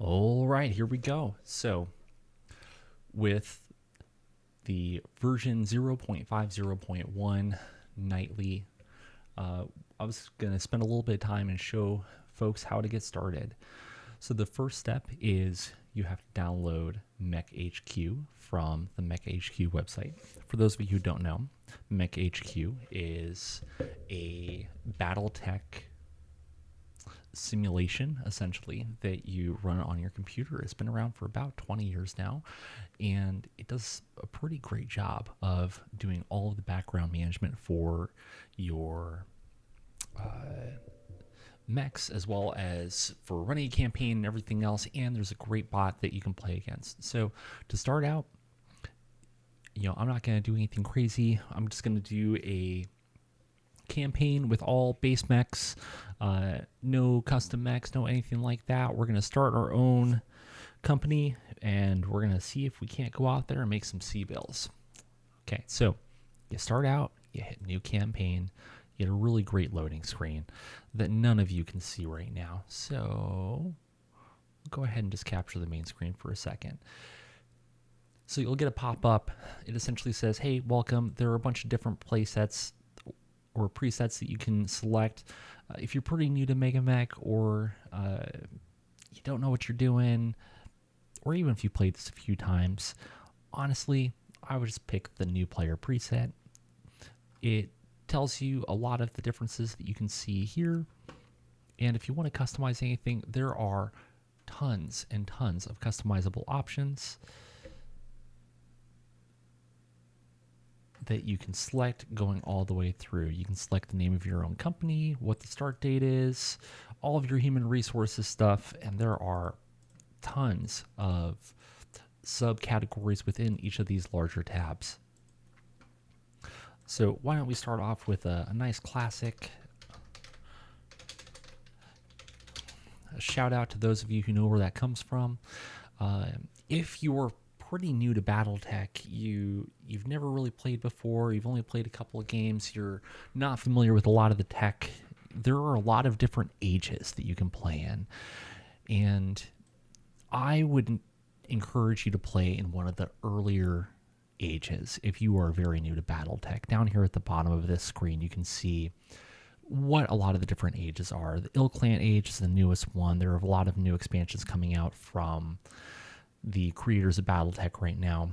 All right, here we go. So with the version 0.50.1 nightly, I was going to spend a little bit of time and show folks how to get started. So the first step is you have to download MekHQ from the MekHQ website. For those of you who don't know, MekHQ is a BattleTech simulation, essentially, that you run on your computer. It's been around for about 20 years now, and it does a pretty great job of doing all of the background management for your mechs, as well as for running a campaign and everything else. And there's a great bot that you can play against. So to start out, I'm not going to do anything crazy. I'm just going to do a campaign with all base mechs, no custom mechs, no anything like that. We're going to start our own company, and we're going to see if we can't go out there and make some C-bills. Okay, so you start out, you hit new campaign, you get a really great loading screen that none of you can see right now. So go ahead and just capture the main screen for a second. So you'll get a pop-up. It essentially says, hey, welcome. There are a bunch of different play sets or presets that you can select. If you're pretty new to megamek, or you don't know what you're doing, or even if you played this a few times, honestly, I would just pick the new player preset. It tells you a lot of the differences that you can see here. And if you want to customize anything, there are tons and tons of customizable options that you can select going all the way through. You can select the name of your own company, what the start date is, all of your human resources stuff, and there are tons of subcategories within each of these larger tabs. So why don't we start off with a nice classic. A shout out to those of you who know where that comes from. If you're pretty new to BattleTech, you've never really played before, you've only played a couple of games, you're not familiar with a lot of the tech, there are a lot of different ages that you can play in. And I would encourage you to play in one of the earlier ages if you are very new to BattleTech. Down here at the bottom of this screen, you can see what a lot of the different ages are. The Ill Clan age is the newest one. There are a lot of new expansions coming out from the creators of BattleTech right now.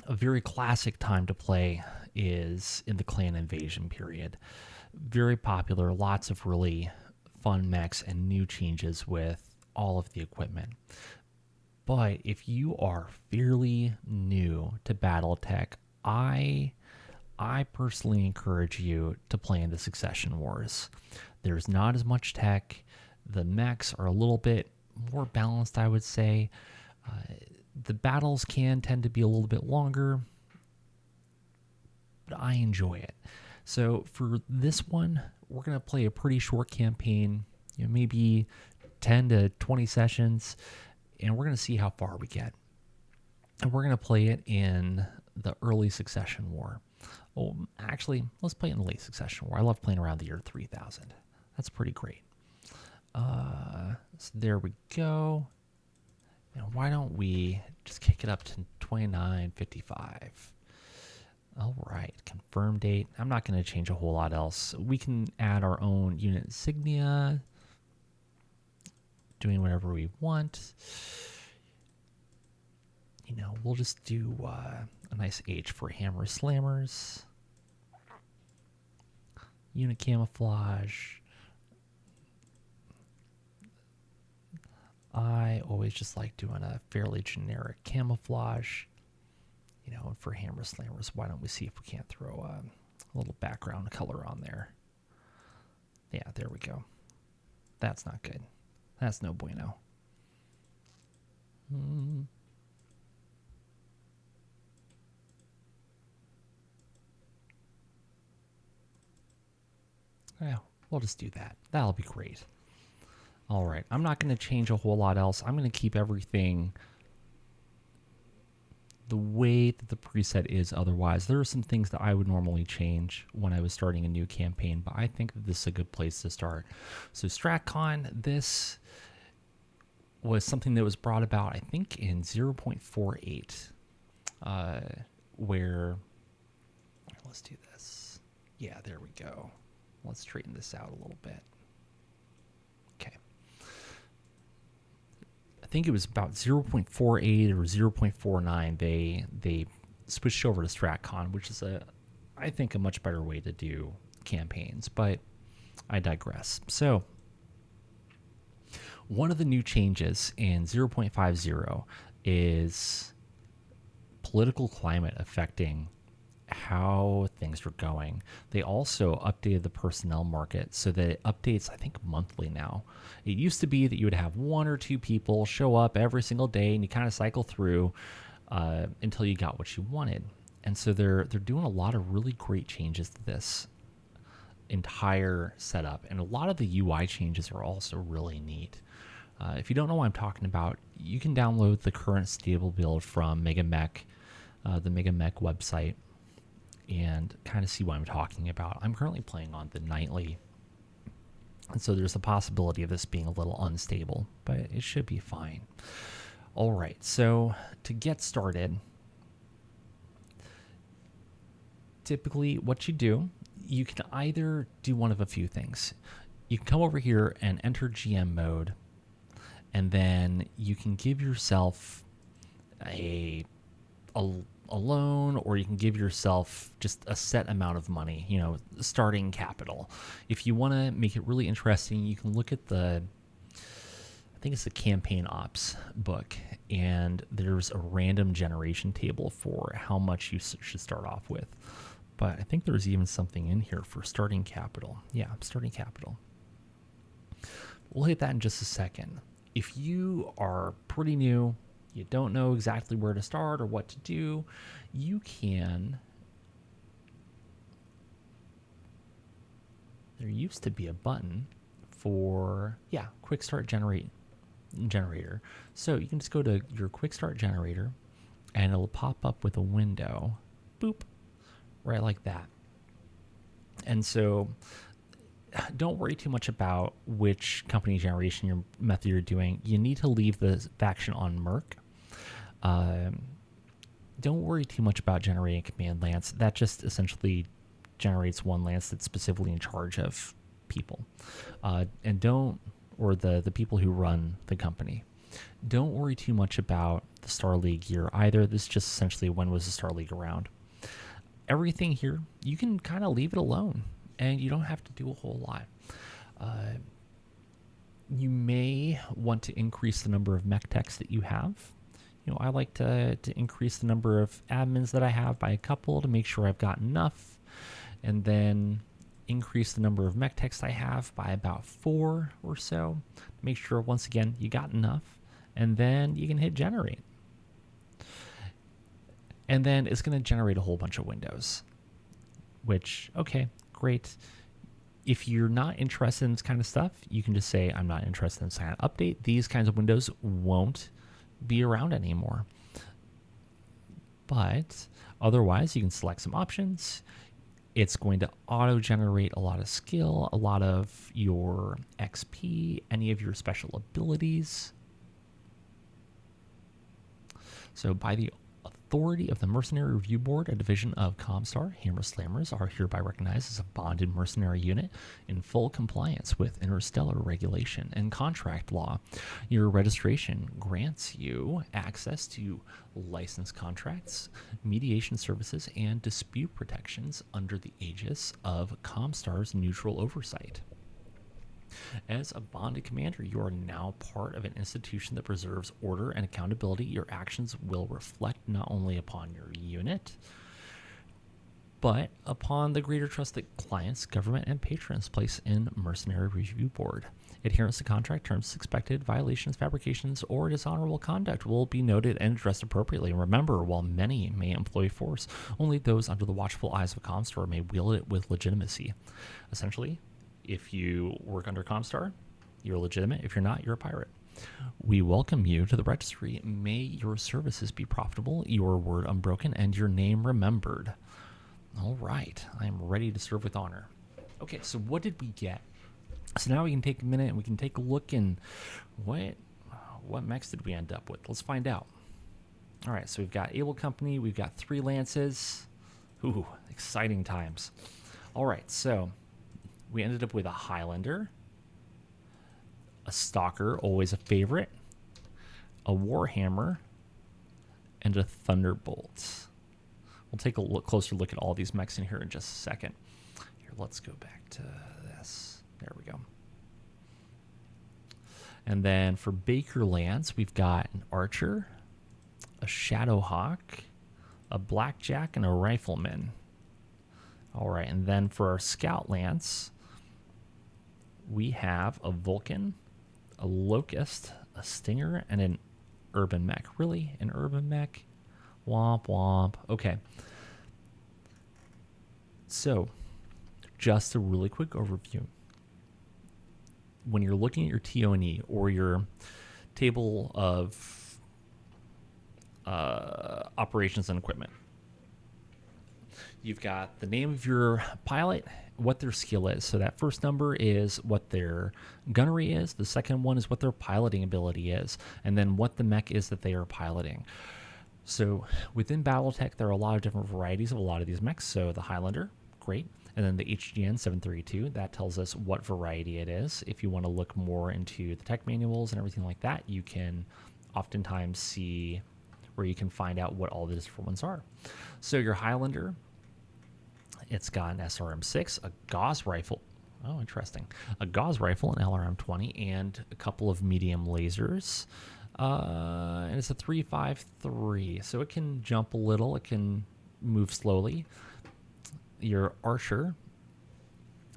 A very classic time to play is in the clan invasion period. Very popular, lots of really fun mechs and new changes with all of the equipment. But if you are fairly new to BattleTech, I personally encourage you to play in the Succession Wars. There's not as much tech. The mechs are a little bit more balanced, I would say. The battles can tend to be a little bit longer, but I enjoy it. So for this one, we're going to play a pretty short campaign, maybe 10 to 20 sessions, and we're going to see how far we get. And we're going to play it in the early Succession War. Oh, actually, let's play it in the late Succession War. I love playing around the year 3000. That's pretty great. So there we go. And why don't we just kick it up to 2955? All right, confirm date. I'm not going to change a whole lot else. We can add our own unit insignia, doing whatever we want. We'll just do a nice H for hammer slammers. Unit camouflage. I always just like doing a fairly generic camouflage. And for hammer slammers, why don't we see if we can't throw a little background color on there? Yeah, there we go. That's not good. That's no bueno. Yeah, we'll just do that. That'll be great. All right, I'm not going to change a whole lot else. I'm going to keep everything the way that the preset is otherwise. There are some things that I would normally change when I was starting a new campaign, but I think that this is a good place to start. So StratCon, this was something that was brought about, I think, in 0.48, where, let's do this. Yeah, there we go. Let's straighten this out a little bit. Okay. I think it was about 0.48 or 0.49. They switched over to StratCon, which is I think a much better way to do campaigns, but I digress. So one of the new changes in 0.50 is political climate affecting how things are going. They also updated the personnel market so that it updates, I think, monthly now. It used to be that you would have one or two people show up every single day and you kind of cycle through until you got what you wanted. And so they're doing a lot of really great changes to this entire setup, and a lot of the UI changes are also really neat. If you don't know what I'm talking about, you can download the current stable build from megamek, the megamek website, and kind of see what I'm talking about. I'm currently playing on the nightly, and so there's a possibility of this being a little unstable, but it should be fine. All right, so to get started, typically what you do, you can either do one of a few things. You can come over here and enter GM mode, and then you can give yourself a loan, or you can give yourself just a set amount of money, starting capital. If you want to make it really interesting, you can look at I think it's the campaign ops book, and there's a random generation table for how much you should start off with. But I think there's even something in here for starting capital. Yeah, starting capital. We'll hit that in just a second. If you are pretty new, you don't know exactly where to start or what to do, you can... There used to be a button for, quick start generator. So you can just go to your quick start generator, and it'll pop up with a window. Boop. Right like that. And so don't worry too much about which company generation method you're doing. You need to leave the faction on Merc. Don't worry too much about generating command lance. That just essentially generates one lance that's specifically in charge of people. And the people who run the company. Don't worry too much about the Star League gear either. This is just essentially when was the Star League around. Everything here, you can kind of leave it alone, and you don't have to do a whole lot. You may want to increase the number of mech techs that you have. I like to increase the number of admins that I have by a couple to make sure I've got enough, and then increase the number of mech techs I have by about 4 or so to make sure, once again, you got enough, and then you can hit generate. And then it's going to generate a whole bunch of windows, which, okay, great. If you're not interested in this kind of stuff, you can just say, I'm not interested in this kind of update. These kinds of windows won't be around anymore. But otherwise, you can select some options. It's going to auto-generate a lot of skill, a lot of your XP, any of your special abilities. So by the authority of the Mercenary Review Board, a division of Comstar, Hammer Slammers are hereby recognized as a bonded mercenary unit in full compliance with interstellar regulation and contract law. Your registration grants you access to license contracts, mediation services, and dispute protections under the aegis of Comstar's neutral oversight. As a bonded commander, you are now part of an institution that preserves order and accountability. Your actions will reflect not only upon your unit, but upon the greater trust that clients, government, and patrons place in Mercenary Review Board. Adherence to contract terms, expected violations, fabrications, or dishonorable conduct will be noted and addressed appropriately. Remember, while many may employ force, only those under the watchful eyes of Comstar may wield it with legitimacy. Essentially, if you work under Comstar, you're legitimate. If you're not, you're a pirate. We welcome you to the registry. May your services be profitable, your word unbroken, and your name remembered. All right, I am ready to serve with honor. Okay, so what did we get? So now we can take a minute and we can take a look in what what mechs did we end up with? Let's find out. All right, so we've got Able Company. We've got 3 lances. Ooh, exciting times. All right, so we ended up with a Highlander, a Stalker, always a favorite, a Warhammer, and a Thunderbolt. We'll take a closer look at all these mechs in here in just a second. Here, let's go back to this. There we go. And then for Baker Lance, we've got an Archer, a Shadowhawk, a Blackjack, and a Rifleman. All right, and then for our Scout Lance, we have a Vulcan, a Locust, a Stinger, and an Urban Mech. Really? An Urban Mech? Womp womp. Okay. So, just a really quick overview. When you're looking at your TO&E or your table of operations and equipment, you've got the name of your pilot, what their skill is. So that first number is what their gunnery is. The second one is what their piloting ability is. And then what the mech is that they are piloting. So within BattleTech, there are a lot of different varieties of a lot of these mechs. So the Highlander, great. And then the HGN 732, that tells us what variety it is. If you want to look more into the tech manuals and everything like that, you can oftentimes see where you can find out what all the different ones are. So your Highlander, it's got an SRM-6, a Gauss rifle. Oh, interesting. A Gauss rifle, an LRM-20, and a couple of medium lasers. And it's a 3.53, so it can jump a little. It can move slowly. Your Archer,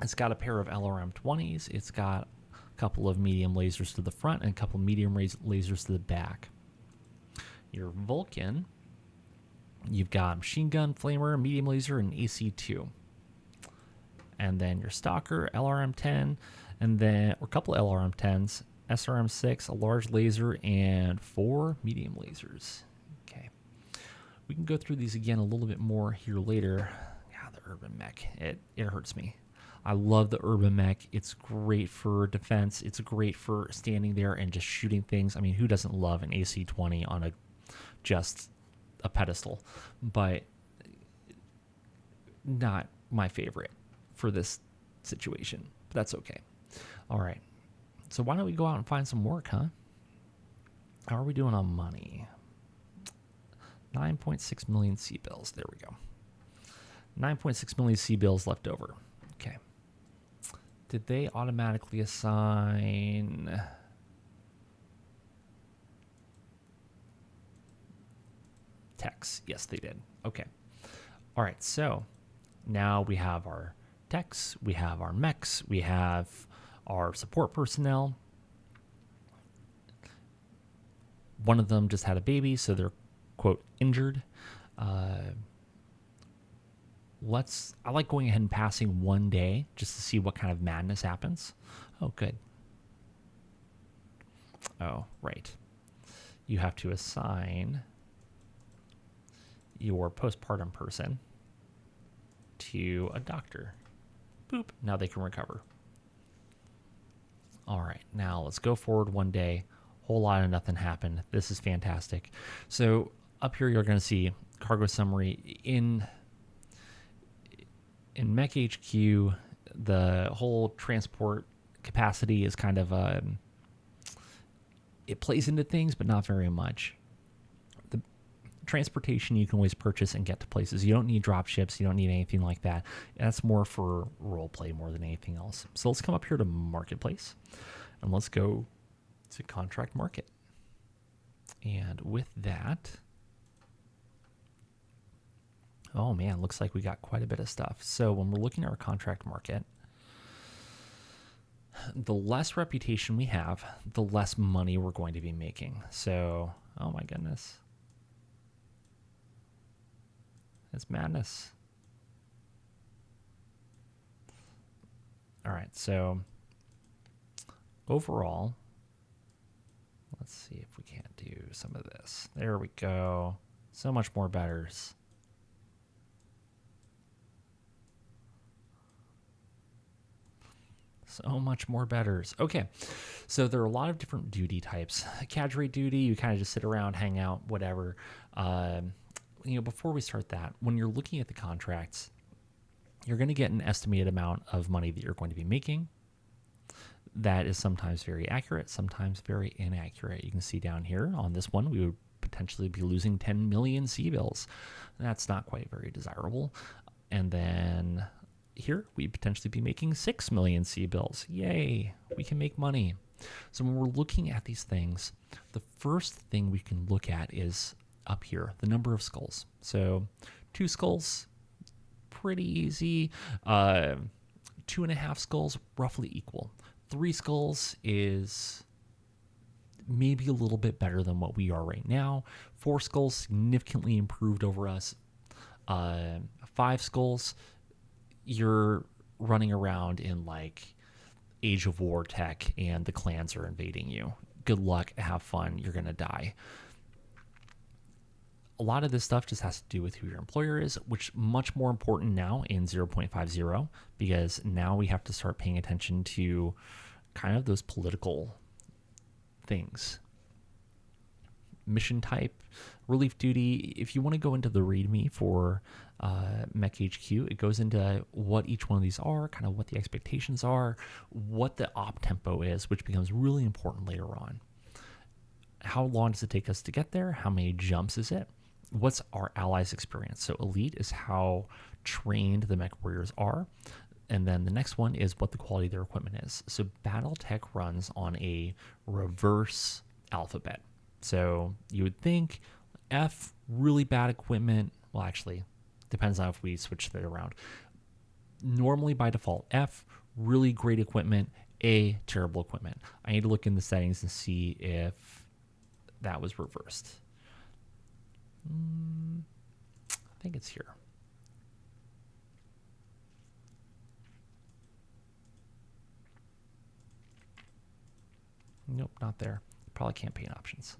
it's got a pair of LRM-20s. It's got a couple of medium lasers to the front and a couple of medium lasers to the back. Your Vulcan, you've got machine gun, flamer, medium laser, and AC-2. And then your Stalker, LRM-10, and then or a couple of LRM-10s, SRM-6, a large laser, and 4 medium lasers. Okay. We can go through these again a little bit more here later. Yeah, the Urban Mech, it hurts me. I love the Urban Mech. It's great for defense. It's great for standing there and just shooting things. I mean, who doesn't love an AC-20 on just a pedestal? But not my favorite for this situation. But that's okay. All right. So why don't we go out and find some work, huh? How are we doing on money? 9.6 million C-bills. There we go. 9.6 million C-bills left over. Okay. Did they automatically assign... techs? Yes, they did. Okay. All right, so now we have our techs, we have our mechs, we have our support personnel. One of them just had a baby, so they're, quote, injured. I like going ahead and passing one day just to see what kind of madness happens. Oh, good. Oh, right. You have to assign your postpartum person to a doctor. Boop. Now they can recover. All right. Now let's go forward one day. Whole lot of nothing happened. This is fantastic. So up here you're going to see cargo summary in MekHQ. The whole transport capacity is kind of it plays into things, but not very much. The transportation you can always purchase and get to places. You don't need drop ships. You don't need anything like that. That's more for role play more than anything else. So let's come up here to marketplace and let's go to contract market. And with that, oh man, looks like we got quite a bit of stuff. So when we're looking at our contract market, the less reputation we have, the less money we're going to be making. So, oh my goodness. It's madness. All right, so overall, let's see if we can't do some of this. There we go. So much more betters. So much more betters. Okay, so there are a lot of different duty types. Cadre duty, you kind of just sit around, hang out, whatever. Before we start that, when you're looking at the contracts, you're going to get an estimated amount of money that you're going to be making. That is sometimes very accurate, sometimes very inaccurate. You can see down here on this one, we would potentially be losing 10 million C-bills. That's not quite very desirable. And then here, we'd potentially be making 6 million C-bills. Yay, we can make money. So when we're looking at these things, the first thing we can look at is up here, the number of skulls. So 2 skulls, pretty easy. 2.5 skulls, roughly equal. 3 skulls is maybe a little bit better than what we are right now. 4 skulls, significantly improved over us. 5 skulls, you're running around in like Age of War tech and the clans are invading you. Good luck, have fun, you're going to die. A lot of this stuff just has to do with who your employer is, which much more important now in 0.50, because now we have to start paying attention to kind of those political things. Mission type, relief duty. If you want to go into the README for MekHQ, it goes into what each one of these are, kind of what the expectations are, what the op tempo is, which becomes really important later on. How long does it take us to get there? How many jumps is it? What's our allies' experience? So elite is how trained the mech warriors are. And then the next one is what the quality of their equipment is. So BattleTech runs on a reverse alphabet. So you would think F, really bad equipment. Well, actually, depends on if we switch that around. Normally by default, F, really great equipment. A, terrible equipment. I need to look in the settings and see if that was reversed. I think it's here. Nope, not there. Probably campaign options.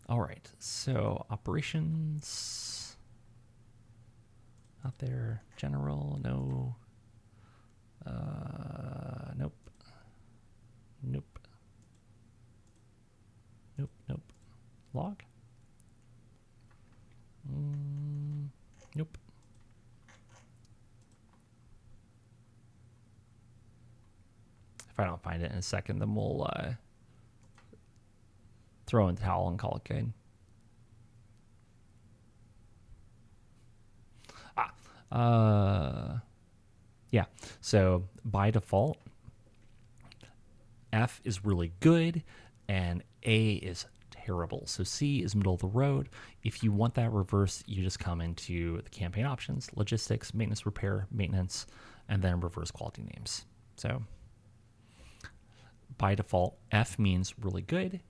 All right, so operations, not there. General, no. Nope. Nope. Nope, nope. Log? Nope. If I don't find it in a second, then we'll throw in the towel and call it good. Yeah, so by default, F is really good and A is terrible. So C is middle of the road. If you want that reversed, you just come into the campaign options, logistics, maintenance, repair, maintenance, and then reverse quality names. So by default, F means really good.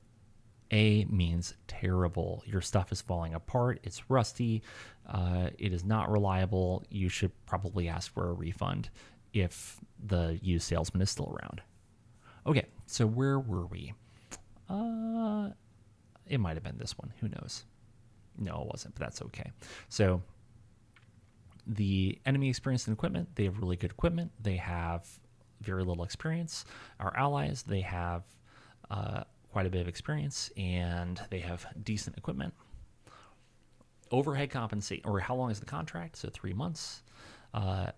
A means terrible. Your stuff is falling apart. It's rusty. It is not reliable. You should probably ask for a refund if the used salesman is still around. Okay, so where were we? It might have been this one. Who knows? No, it wasn't, but that's okay. So the enemy experience and equipment, they have really good equipment. They have very little experience. Our allies, they have quite a bit of experience and they have decent equipment. Overhead compensate, or how long is the contract? So 3 months.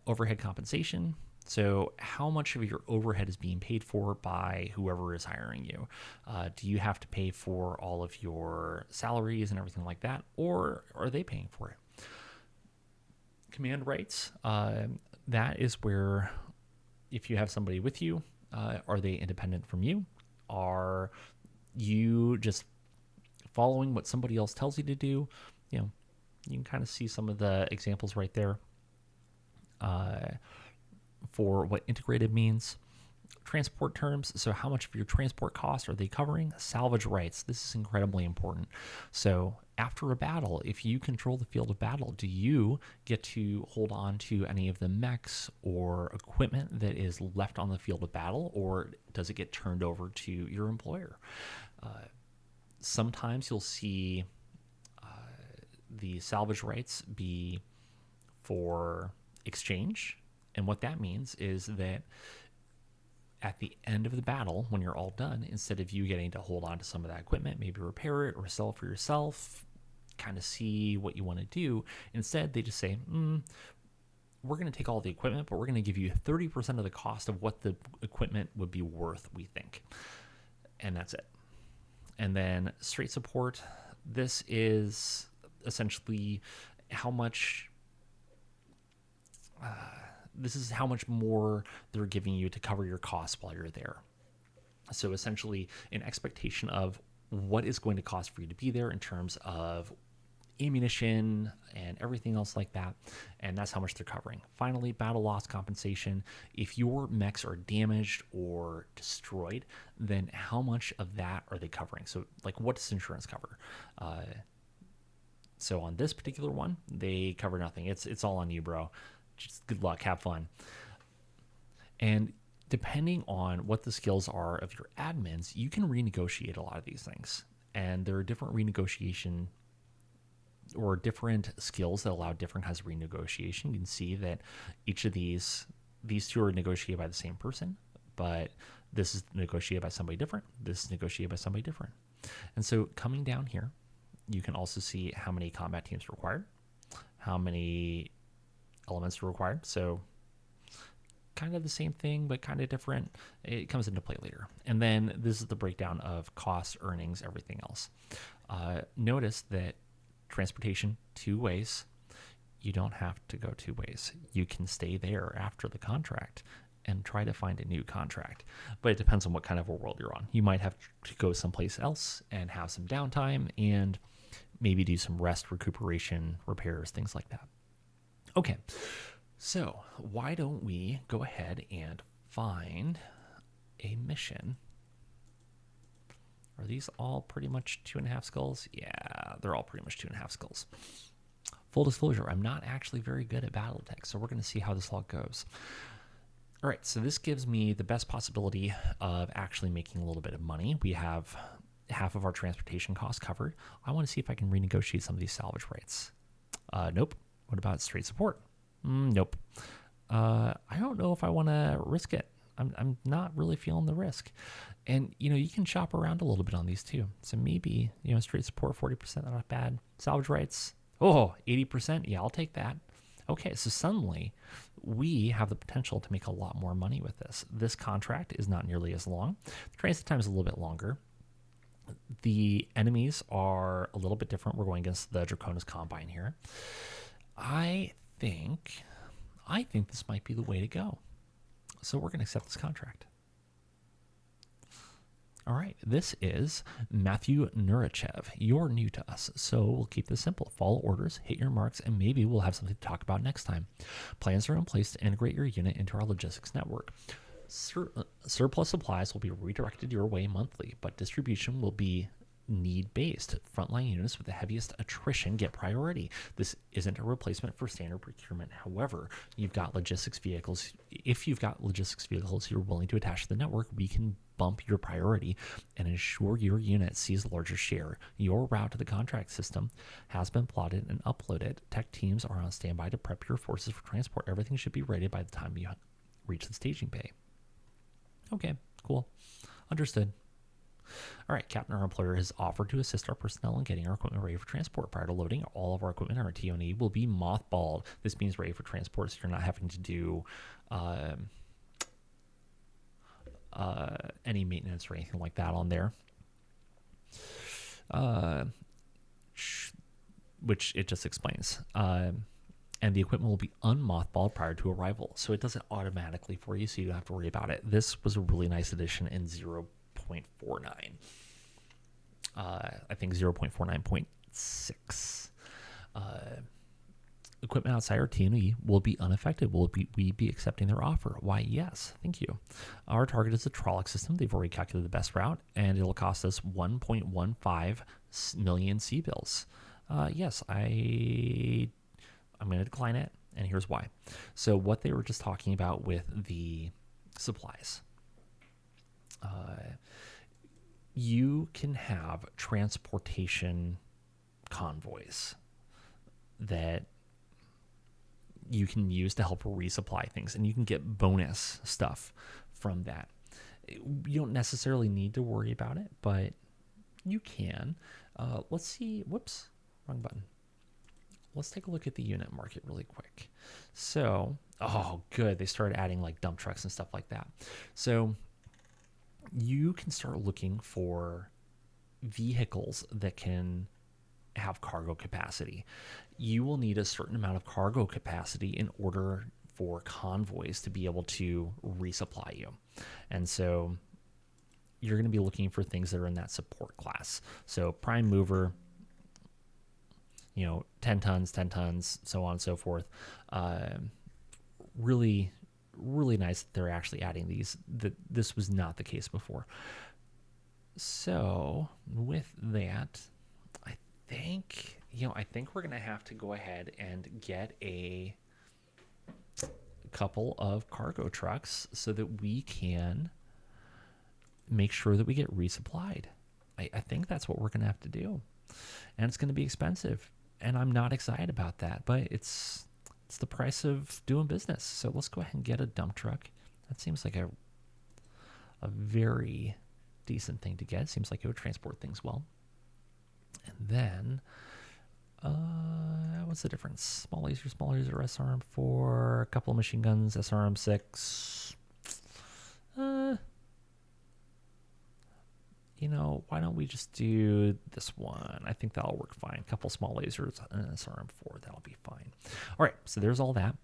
Overhead compensation. So how much of your overhead is being paid for by whoever is hiring you? Do you have to pay for all of your salaries and everything like that, or are they paying for it? Command rights. That is where, if you have somebody with you, are they independent from you? Are you just following what somebody else tells you to do? You know, you can kind of see some of the examples right there for what integrated means. Transport terms, so how much of your transport costs are they covering? Salvage rights, this is incredibly important. So after a battle, if you control the field of battle, do you get to hold on to any of the mechs or equipment that is left on the field of battle, or does it get turned over to your employer? Sometimes you'll see the salvage rights be for exchange. And what that means is that at the end of the battle, when you're all done, instead of you getting to hold on to some of that equipment, maybe repair it or sell it for yourself, kind of see what you want to do, instead they just say, we're going to take all the equipment, but we're going to give you 30% of the cost of what the equipment would be worth, we think. And that's it. And then straight support, this is essentially how much more they're giving you to cover your costs while you're there. So essentially an expectation of what is going to cost for you to be there in terms of ammunition and everything else like that, and that's how much they're covering. Finally, battle loss compensation. If your mechs are damaged or destroyed, then how much of that are they covering? So like, what does insurance cover? So on this particular one, they cover nothing. It's all on you, bro. Just good luck, have fun. And depending on what the skills are of your admins, you can renegotiate a lot of these things. And there are different renegotiation or different skills that allow different kinds of renegotiation. You can see that each of these two are negotiated by the same person, but this is negotiated by somebody different. This is negotiated by somebody different. And so coming down here, you can also see how many combat teams are required, how many elements are required. So kind of the same thing, but kind of different. It comes into play later. And then this is the breakdown of costs, earnings, everything else. Notice that transportation 2 ways. You don't have to go 2 ways. You can stay there after the contract and try to find a new contract. But it depends on what kind of a world you're on. You might have to go someplace else and have some downtime and maybe do some rest, recuperation, repairs, things like that. Okay, so why don't we go ahead and find a mission? Are these all pretty much 2.5 skulls? Yeah, they're all pretty much 2.5 skulls. Full disclosure, I'm not actually very good at BattleTech, so we're going to see how this all goes. All right, so this gives me the best possibility of actually making a little bit of money. We have half of our transportation costs covered. I want to see if I can renegotiate some of these salvage rates. Nope. What about straight support? Nope. I don't know if I want to risk it. I'm not really feeling the risk. And, you can shop around a little bit on these too. So maybe, straight support, 40%, not bad. Salvage rights, 80%. Yeah, I'll take that. Okay, so suddenly we have the potential to make a lot more money with this. This contract is not nearly as long. The transit time is a little bit longer. The enemies are a little bit different. We're going against the Draconis Combine here. I think this might be the way to go. So we're going to accept this contract. All right, this is Matthew Nurachev. You're new to us, so we'll keep this simple. Follow orders, hit your marks, and maybe we'll have something to talk about next time. Plans are in place to integrate your unit into our logistics network. Surplus supplies will be redirected your way monthly, but distribution will be need-based. Frontline units with the heaviest attrition get priority. This isn't a replacement for standard procurement. However, you've got logistics vehicles. If you've got logistics vehicles you're willing to attach to the network, we can bump your priority and ensure your unit sees a larger share. Your route to the contract system has been plotted and uploaded. Tech teams are on standby to prep your forces for transport. Everything should be ready by the time you reach the staging bay. Okay, cool. Understood. All right, Captain, our employer has offered to assist our personnel in getting our equipment ready for transport. Prior to loading, all of our equipment on our TOE will be mothballed. This means ready for transport, so you're not having to do any maintenance or anything like that on there. Which it just explains. And the equipment will be unmothballed prior to arrival. So it does it automatically for you, so you don't have to worry about it. This was a really nice addition in 0.49. I think 0.49.6. Equipment outside our TNE will be unaffected. Will we be accepting their offer? Why, yes. Thank you. Our target is the Trolloc system. They've already calculated the best route, and it'll cost us 1.15 million C-bills. Yes, I'm going to decline it, and here's why. So what they were just talking about with the supplies. You can have transportation convoys that you can use to help resupply things, and you can get bonus stuff from that. You don't necessarily need to worry about it, but you can. Let's see. Whoops, wrong button. Let's take a look at the unit market really quick. So, oh, good. They started adding like dump trucks and stuff like that. So you can start looking for vehicles that can have cargo capacity. You will need a certain amount of cargo capacity in order for convoys to be able to resupply you. And so you're going to be looking for things that are in that support class. So prime mover, 10 tons, so on and so forth. Really, really nice that they're actually adding these. This was not the case before. So with that, I think we're going to have to go ahead and get a couple of cargo trucks so that we can make sure that we get resupplied. I think that's what we're going to have to do. And it's going to be expensive. And I'm not excited about that, but it's the price of doing business. So let's go ahead and get a dump truck. That seems like a very decent thing to get. Seems like it would transport things well. And then, what's the difference? Small laser, SRM4, a couple of machine guns, SRM6. Why don't we just do this one? I think that'll work fine. A couple small lasers and an SRM4, that'll be fine. All right, so there's all that.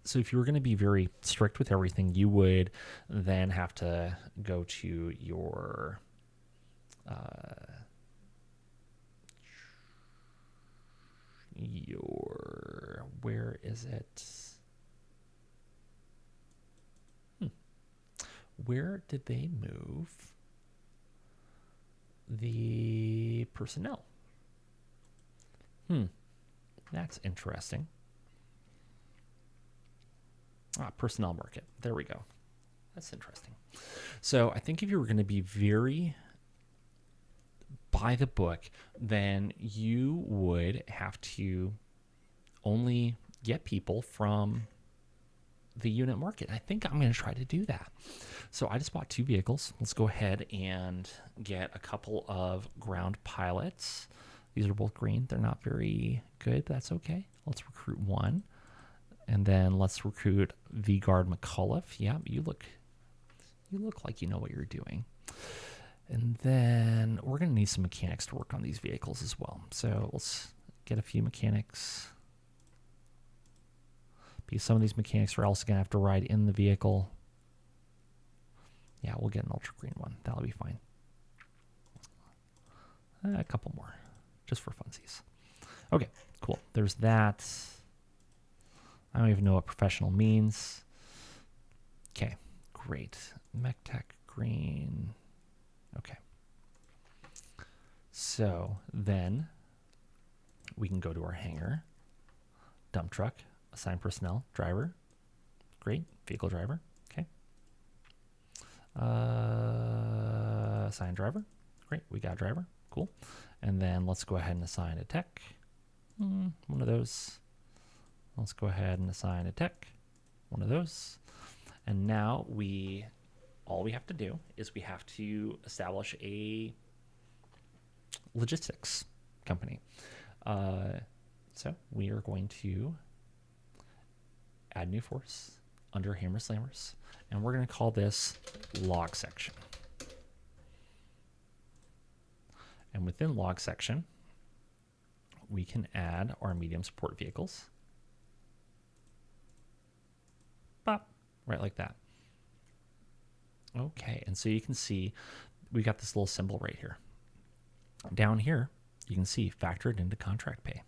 So if you were going to be very strict with everything, you would then have to go to your where is it? Where did they move the personnel? That's interesting. Personnel market. There we go. That's interesting. So I think if you were going to be very by the book, then you would have to only get people from the unit market. I think I'm going to try to do that. So I just bought 2 vehicles. Let's go ahead and get a couple of ground pilots. These are both green. They're not very good. That's okay. Let's recruit 1. And then let's recruit V-Guard McAuliffe. Yeah, you look like you know what you're doing. And then we're going to need some mechanics to work on these vehicles as well. So let's get a few mechanics. Because some of these mechanics are also going to have to ride in the vehicle. Yeah, we'll get an ultra green one. That'll be fine. A couple more, just for funsies. Okay, cool. There's that. I don't even know what professional means. Okay, great. MekTech green. Okay. So then we can go to our hangar. Dump truck. Assign personnel. Driver. Great. Vehicle driver. Okay. Assign driver. Great. We got a driver. Cool. And then let's go ahead and assign a tech. One of those. Let's go ahead and assign a tech. One of those. And now all we have to do is we have to establish a logistics company. So we are going to add new force under Hammer Slammers, and we're going to call this log section. And within log section, we can add our medium support vehicles. Bop, right like that. Okay, and so you can see we got this little symbol right here. Down here, you can see factored into contract pay.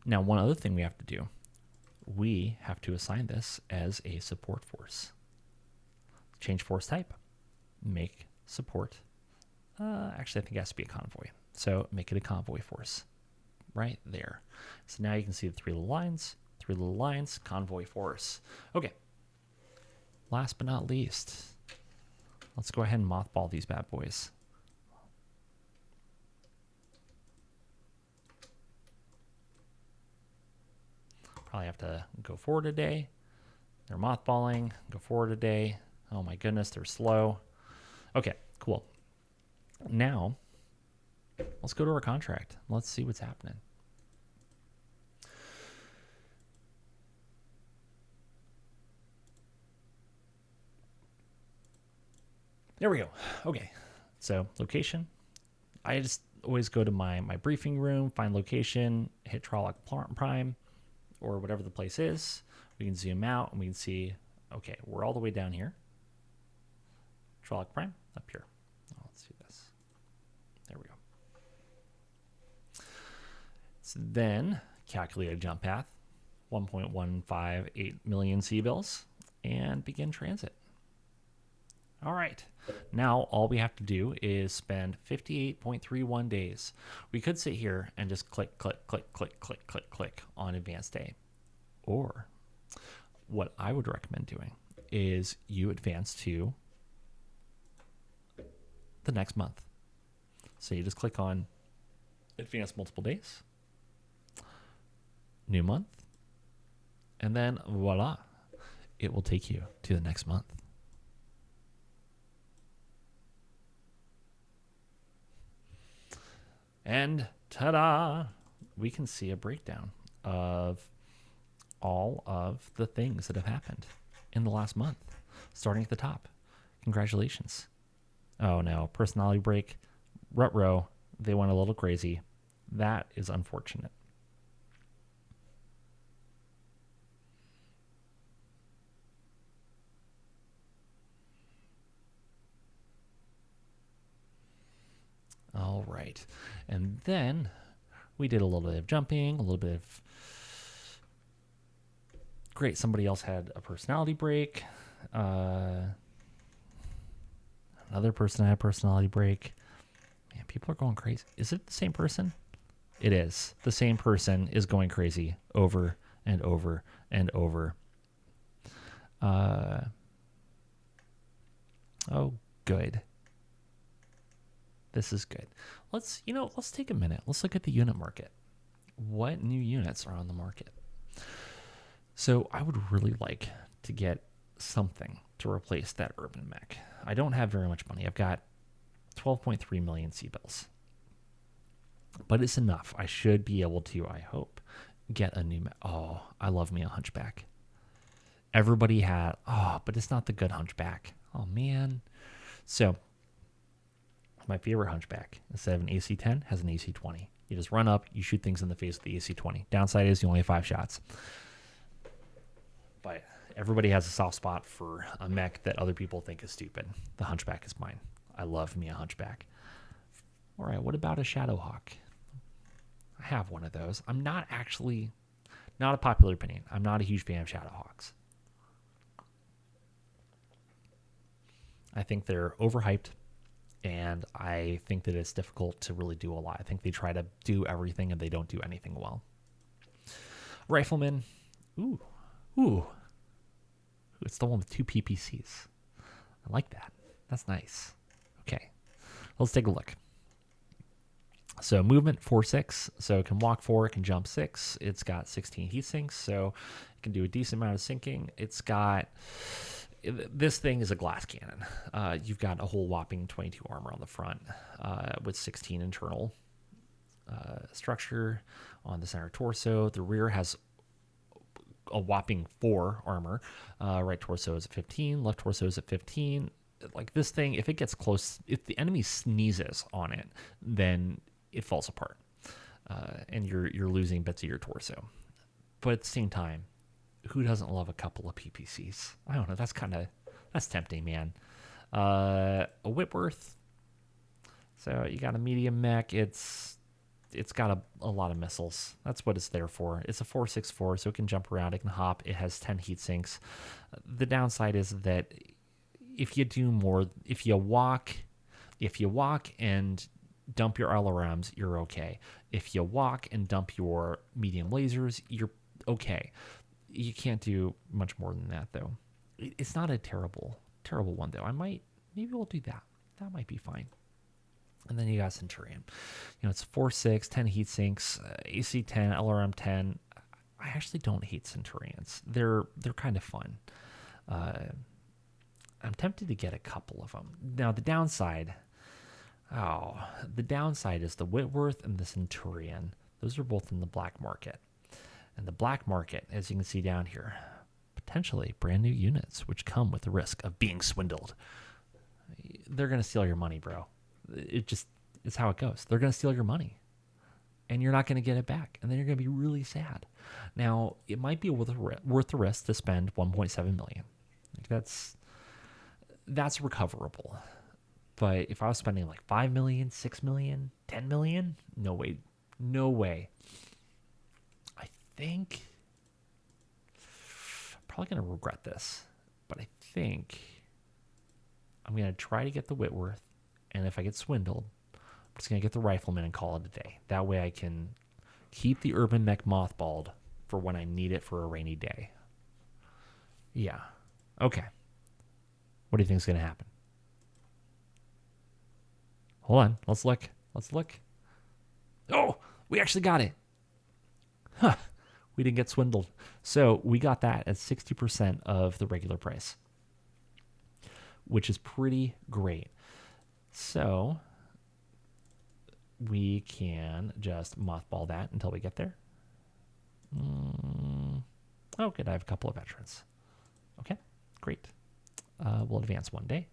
Now, one other thing we have to do, we have to assign this as a support force. Change force type, make support. Actually, I think it has to be a convoy. So make it a convoy force right there. So now you can see the 3 little lines, convoy force. Okay. Last but not least, let's go ahead and mothball these bad boys. Probably have to go forward a day. They're mothballing. Go forward a day. Oh my goodness, they're slow. Okay, cool. Now, let's go to our contract. Let's see what's happening. There we go. Okay, so location. I just always go to my briefing room, find location, hit Trolloc Prime, or whatever the place is. We can zoom out and we can see, okay, we're all the way down here. Trolloc Prime, up here. Oh, let's do this. There we go. So then, calculate a jump path, 1.158 million C-bills, and begin transit. All right. Now, all we have to do is spend 58.31 days. We could sit here and just click, click, click, click, click, click, click on advanced day. Or what I would recommend doing is you advance to the next month. So you just click on advance multiple days, new month, and then voila, it will take you to the next month. And ta-da, we can see a breakdown of all of the things that have happened in the last month, starting at the top. Congratulations. Oh no, personality break, rut-row, they went a little crazy. That is unfortunate. All right. And then we did a little bit of jumping, a little bit of... Great, somebody else had a personality break. Another person had a personality break. Man, people are going crazy. Is it the same person? It is. The same person is going crazy over and over and over. Oh, good. This is good. Let's take a minute. Let's look at the unit market. What new units are on the market? So I would really like to get something to replace that urban mech. I don't have very much money. I've got 12.3 million C-bills. But it's enough. I should be able to, I hope, get a new mech. Oh, I love me a hunchback. Everybody had, but it's not the good hunchback. Oh, man. So my favorite hunchback, instead of an AC-10, has an AC-20. You just run up, you shoot things in the face with the AC-20. Downside is you only have 5 shots. But everybody has a soft spot for a mech that other people think is stupid. The hunchback is mine. I love me a hunchback. All right, what about a Shadowhawk? I have one of those. I'm not a popular opinion. I'm not a huge fan of Shadowhawks. I think they're overhyped. And I think that it's difficult to really do a lot. I think they try to do everything and they don't do anything well. Rifleman. Ooh. It's the one with 2 PPCs. I like that. That's nice. Okay. Let's take a look. So movement 4-6. So it can walk 4, it can jump 6. It's got 16 heat sinks, so it can do a decent amount of sinking. It's got... This thing is a glass cannon. You've got a whole whopping 22 armor on the front with 16 internal structure on the center torso. The rear has a whopping 4 armor. Right torso is at 15. Left torso is at 15. Like this thing, if it gets close, if the enemy sneezes on it, then it falls apart. And you're losing bits of your torso. But at the same time, who doesn't love a couple of PPCs? I don't know. That's tempting, man. A Whitworth. So you got a medium mech. It's got a lot of missiles. That's what it's there for. It's a 4.64, so it can jump around. It can hop. It has 10 heat sinks. The downside is that if you walk and dump your LRMs, you're okay. If you walk and dump your medium lasers, you're okay. You can't do much more than that, though. It's not a terrible one, though. Maybe we'll do that. That might be fine. And then you got Centurion. It's 4.6, 10 heat sinks, AC 10, LRM 10. I actually don't hate Centurions. They're kind of fun. I'm tempted to get a couple of them. Now, the downside is the Whitworth and the Centurion. Those are both in the black market. And the black market, as you can see down here, potentially brand new units, which come with the risk of being swindled. They're going to steal your money, bro. It's how it goes. They're going to steal your money. And you're not going to get it back. And then you're going to be really sad. Now, it might be worth the risk to spend $1.7 million. That's recoverable. But if I was spending like $5 million, $6 million, $10 million, no way. No way. I think I'm probably going to regret this. But I think I'm going to try to get the Whitworth. And if I get swindled, I'm just going to get the Rifleman and call it a day. That way I can keep the Urban Mech mothballed for when I need it for a rainy day. Yeah. Okay. What do you think is going to happen? Hold on. Let's look. Oh, we actually got it. Huh. We didn't get swindled. So we got that at 60% of the regular price, which is pretty great. So we can just mothball that until we get there. Oh, good. I have a couple of veterans. Okay, great. We'll advance one day.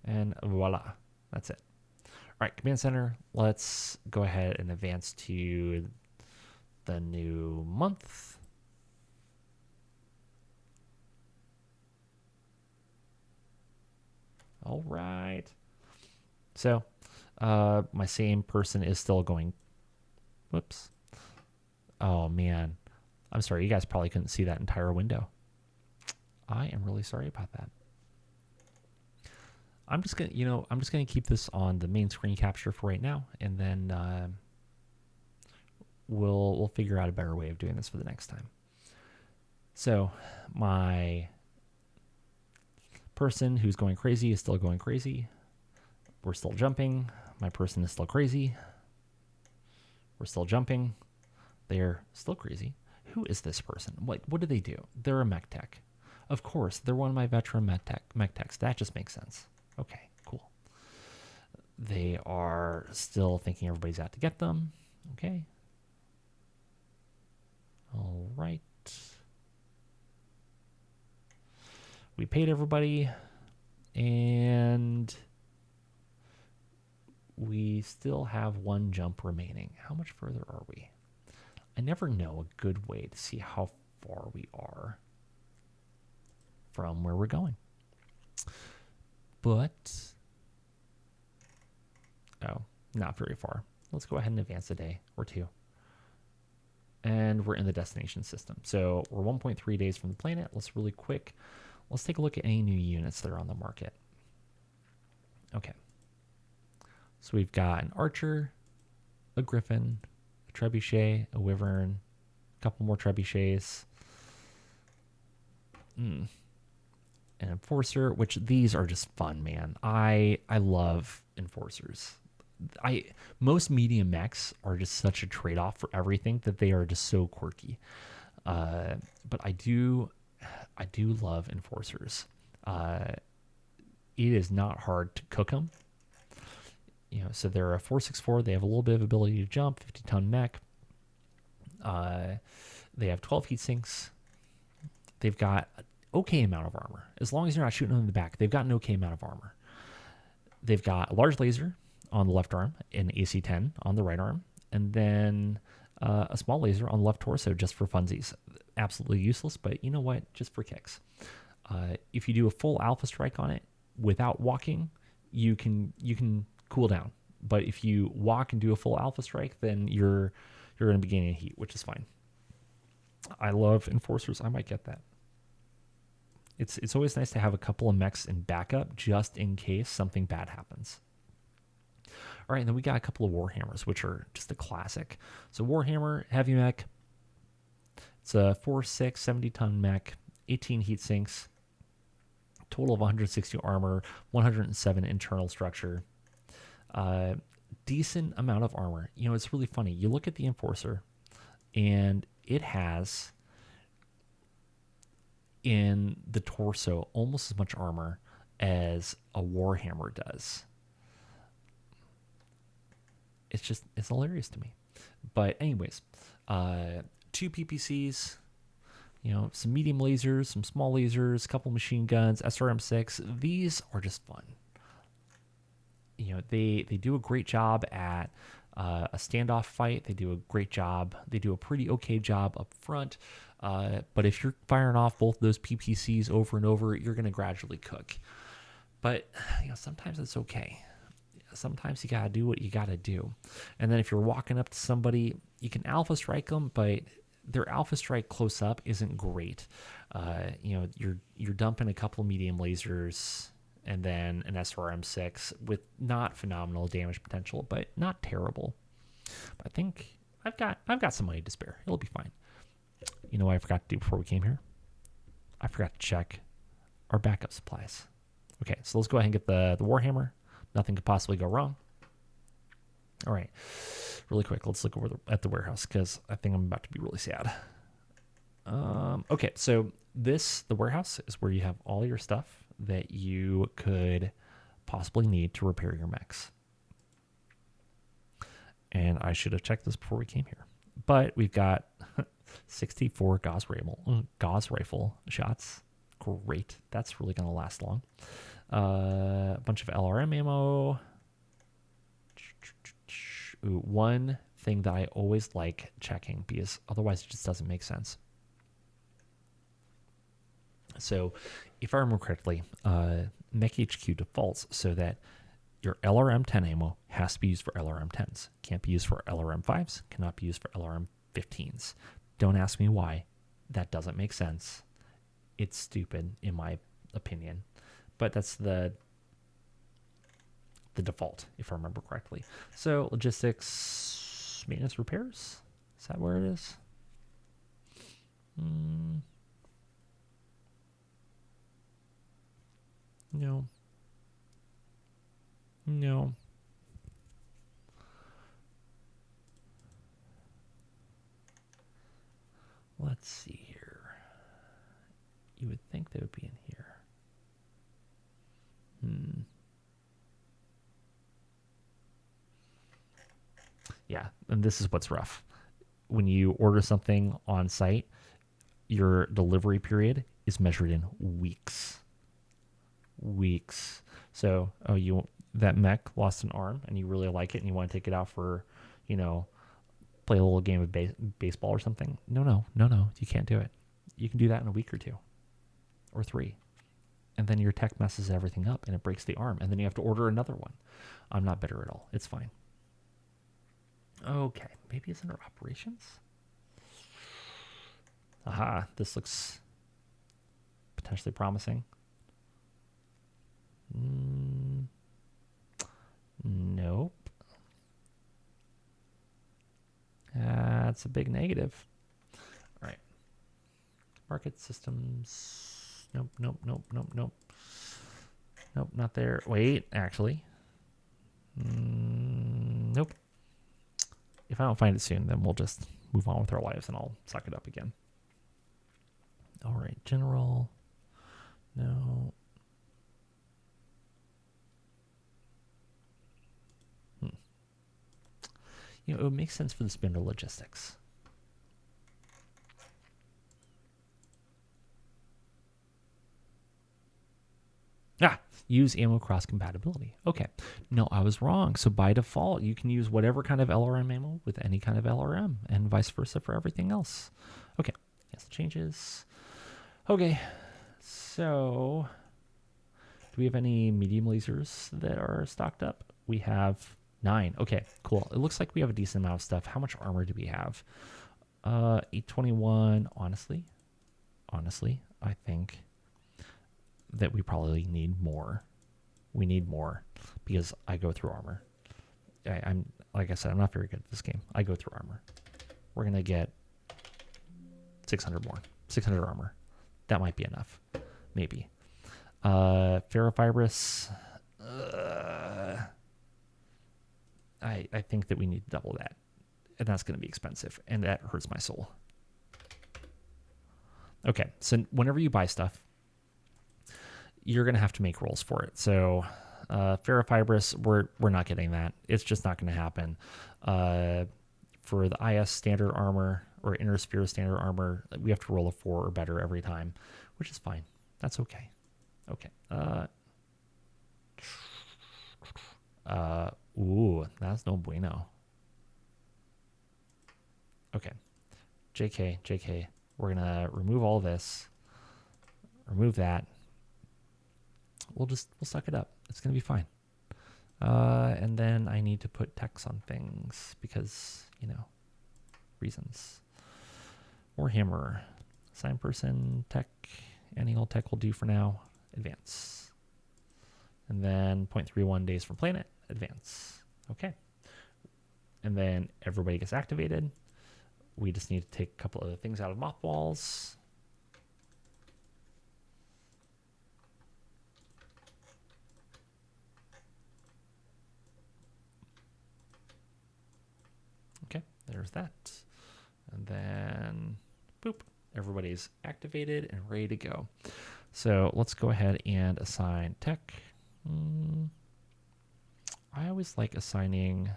And voila. That's it. All right, command center. Let's go ahead and advance to the new month. All right. So my same person is still going. Whoops. Oh, man. I'm sorry. You guys probably couldn't see that entire window. I am really sorry about that. I'm just gonna keep this on the main screen capture for right now, and then we'll figure out a better way of doing this for the next time. So my person who's going crazy is still going crazy. We're still jumping. My person is still crazy. We're still jumping. They're still crazy. Who is this person? What do they do? They're a MekTech. Of course, they're one of my veteran MekTechs. That just makes sense. Okay, cool. They are still thinking everybody's out to get them. Okay. All right. We paid everybody, and we still have one jump remaining. How much further are we? I never know a good way to see how far we are from where we're going. But, oh, not very far. Let's go ahead and advance a day or two. And we're in the destination system. So we're 1.3 days from the planet. Let's take a look at any new units that are on the market. Okay. So we've got an Archer, a Griffin, a Trebuchet, a Wyvern, a couple more Trebuchets. An Enforcer, which these are just fun, man. I love Enforcers. Most medium mechs are just such a trade-off for everything that they are just so quirky. But I do love Enforcers. It is not hard to cook them. So they're a 464. They have a little bit of ability to jump, 50-ton mech. They have 12 heat sinks. They've got an okay amount of armor. As long as you're not shooting them in the back, they've got an okay amount of armor. They've got a large laser on the left arm and AC-10 on the right arm, and then a small laser on the left torso just for funsies. Absolutely useless, but you know what? Just for kicks. If you do a full alpha strike on it without walking, you can cool down. But if you walk and do a full alpha strike, then you're going to be gaining heat, which is fine. I love Enforcers. I might get that. It's always nice to have a couple of mechs in backup just in case something bad happens. All right, and then we got a couple of Warhammers, which are just a classic. So Warhammer Heavy Mech. It's a 4.6, 70-ton mech, 18 heat sinks, total of 160 armor, 107 internal structure. Decent amount of armor. It's really funny. You look at the Enforcer, and it has in the torso almost as much armor as a Warhammer does. It's hilarious to me. But anyways, 2 PPCs, some medium lasers, some small lasers, a couple machine guns, SRM6. These are just fun. They do a great job at a standoff fight. They do a great job. They do a pretty okay job up front. But if you're firing off both those PPCs over and over, you're going to gradually cook. But sometimes it's okay. Sometimes you got to do what you got to do. And then if you're walking up to somebody, you can alpha strike them, but their alpha strike close up isn't great. You're dumping a couple of medium lasers and then an SRM6 with not phenomenal damage potential, but not terrible. But I think I've got some money to spare. It'll be fine. You know what I forgot to do before we came here? I forgot to check our backup supplies. Okay, so let's go ahead and get the Warhammer. Nothing could possibly go wrong. All right, really quick, let's look over at the warehouse because I think I'm about to be really sad. Okay, so the warehouse is where you have all your stuff that you could possibly need to repair your mechs. And I should have checked this before we came here. But we've got 64 Gauss rifle shots. Great. That's really going to last long. A bunch of LRM ammo. Ooh, one thing that I always like checking because otherwise it just doesn't make sense. So if I remember correctly, MekHQ defaults so that your LRM-10 ammo has to be used for LRM-10s. Can't be used for LRM-5s. Cannot be used for LRM-15s. Don't ask me why. That doesn't make sense. It's stupid, in my opinion. But that's the default, if I remember correctly. So logistics, maintenance, repairs. Is that where it is? No. Let's see here. You would think they would be in here. Yeah, and this is what's rough. When you order something on site, your delivery period is measured in weeks. So, that mech lost an arm and you really like it and you want to take it out for, play a little game of baseball or something. No, you can't do it. You can do that in a week or 2 or 3. And then your tech messes everything up and it breaks the arm. And then you have to order another one. I'm not bitter at all. It's fine. Okay, maybe it's under operations. Aha, this looks potentially promising. Nope. That's a big negative. All right. Market systems. Nope. Nope, not there. Wait, actually. Nope. If I don't find it soon, then we'll just move on with our lives and I'll suck it up again. All right, general. No. It would make sense for the spinner logistics. Use ammo cross compatibility. Okay. No, I was wrong. So by default, you can use whatever kind of LRM ammo with any kind of LRM and vice versa for everything else. Okay. Cancel changes. Okay. So do we have any medium lasers that are stocked up? We have 9. Okay, cool. It looks like we have a decent amount of stuff. How much armor do we have? 821. Honestly, I think that we probably need more. We need more because I go through armor. I'm like I said, I'm not very good at this game. I go through armor. We're gonna get 600 more. 600 armor. That might be enough. Maybe. Ferrofibrous. I think that we need to double that. And that's going to be expensive. And that hurts my soul. Okay, so whenever you buy stuff, you're going to have to make rolls for it. So ferrofibrous, we're not getting that. It's just not going to happen. For the IS standard armor or inner sphere standard armor, we have to roll a 4 or better every time, which is fine. That's okay. Okay. Ooh, that's no bueno. Okay. JK. We're going to remove all this. Remove that. We'll suck it up. It's going to be fine. And then I need to put text on things because, reasons. Warhammer. Assign person, tech. Any old tech will do for now. Advance. And then 0.31 days from planet. Advance. Okay. And then everybody gets activated. We just need to take a couple other things out of mothballs. Okay, there's that. And then, boop, everybody's activated and ready to go. So let's go ahead and assign tech. I always like assigning...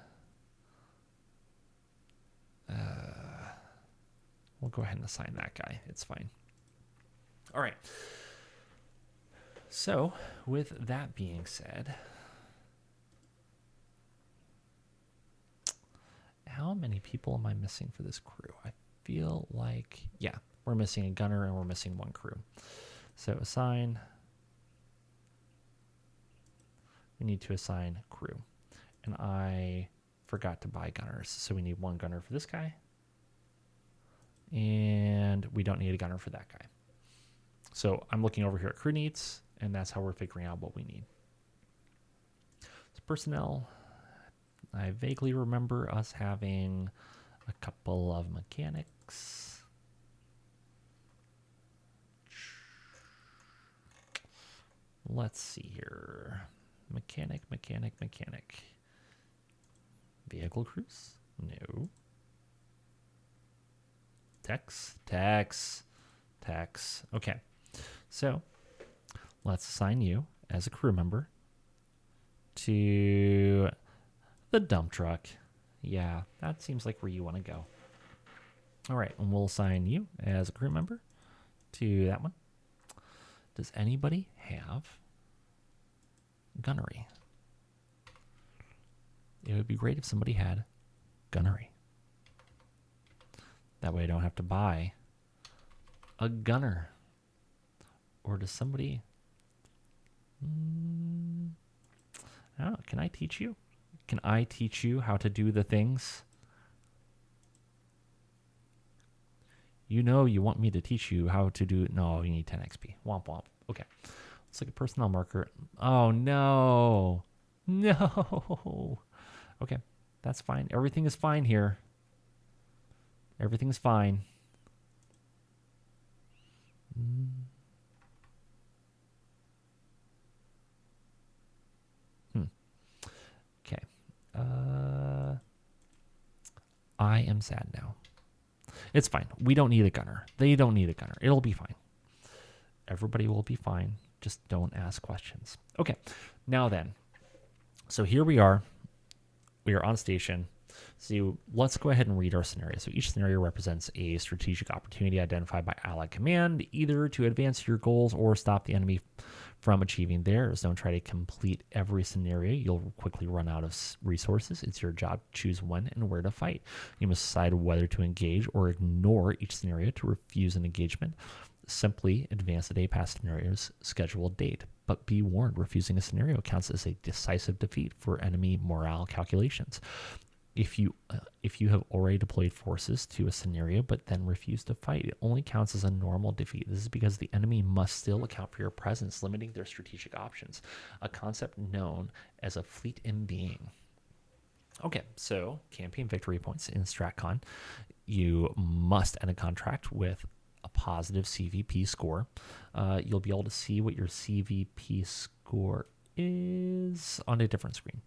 we'll go ahead and assign that guy. It's fine. All right. So with that being said, how many people am I missing for this crew? I feel like, yeah, we're missing a gunner and we're missing 1 crew. So assign. We need to assign crew. And I forgot to buy gunners. So we need 1 gunner for this guy. And we don't need a gunner for that guy. So I'm looking over here at crew needs, and that's how we're figuring out what we need. So personnel, I vaguely remember us having a couple of mechanics. Let's see here. Mechanic. Vehicle crews? No. Techs. Okay. So let's assign you as a crew member to the dump truck. Yeah, that seems like where you want to go. All right, and we'll assign you as a crew member to that one. Does anybody have gunnery? It would be great if somebody had gunnery. That way I don't have to buy a gunner. Or does somebody... I don't know. Can I teach you? Can I teach you how to do the things? You want me to teach you how to do... No, you need 10 XP. Womp womp. Okay. Let's look at personnel marker. Oh, no. No. Okay. That's fine. Everything is fine here. Everything's fine. Okay. I am sad now. It's fine. We don't need a gunner. They don't need a gunner. It'll be fine. Everybody will be fine. Just don't ask questions. Okay. Now then. So here we are. We are on station. So let's go ahead and read our scenario. So each scenario represents a strategic opportunity identified by Allied Command, either to advance your goals or stop the enemy from achieving theirs. Don't try to complete every scenario. You'll quickly run out of resources. It's your job to choose when and where to fight. You must decide whether to engage or ignore each scenario to refuse an engagement. Simply advance the day past scenario's scheduled date. But be warned, refusing a scenario counts as a decisive defeat for enemy morale calculations. If you have already deployed forces to a scenario but then refuse to fight, it only counts as a normal defeat. This is because the enemy must still account for your presence, limiting their strategic options, a concept known as a fleet in being. Okay, so campaign victory points in StratCon. You must end a contract with a positive CVP score. You'll be able to see what your CVP score is on a different screen.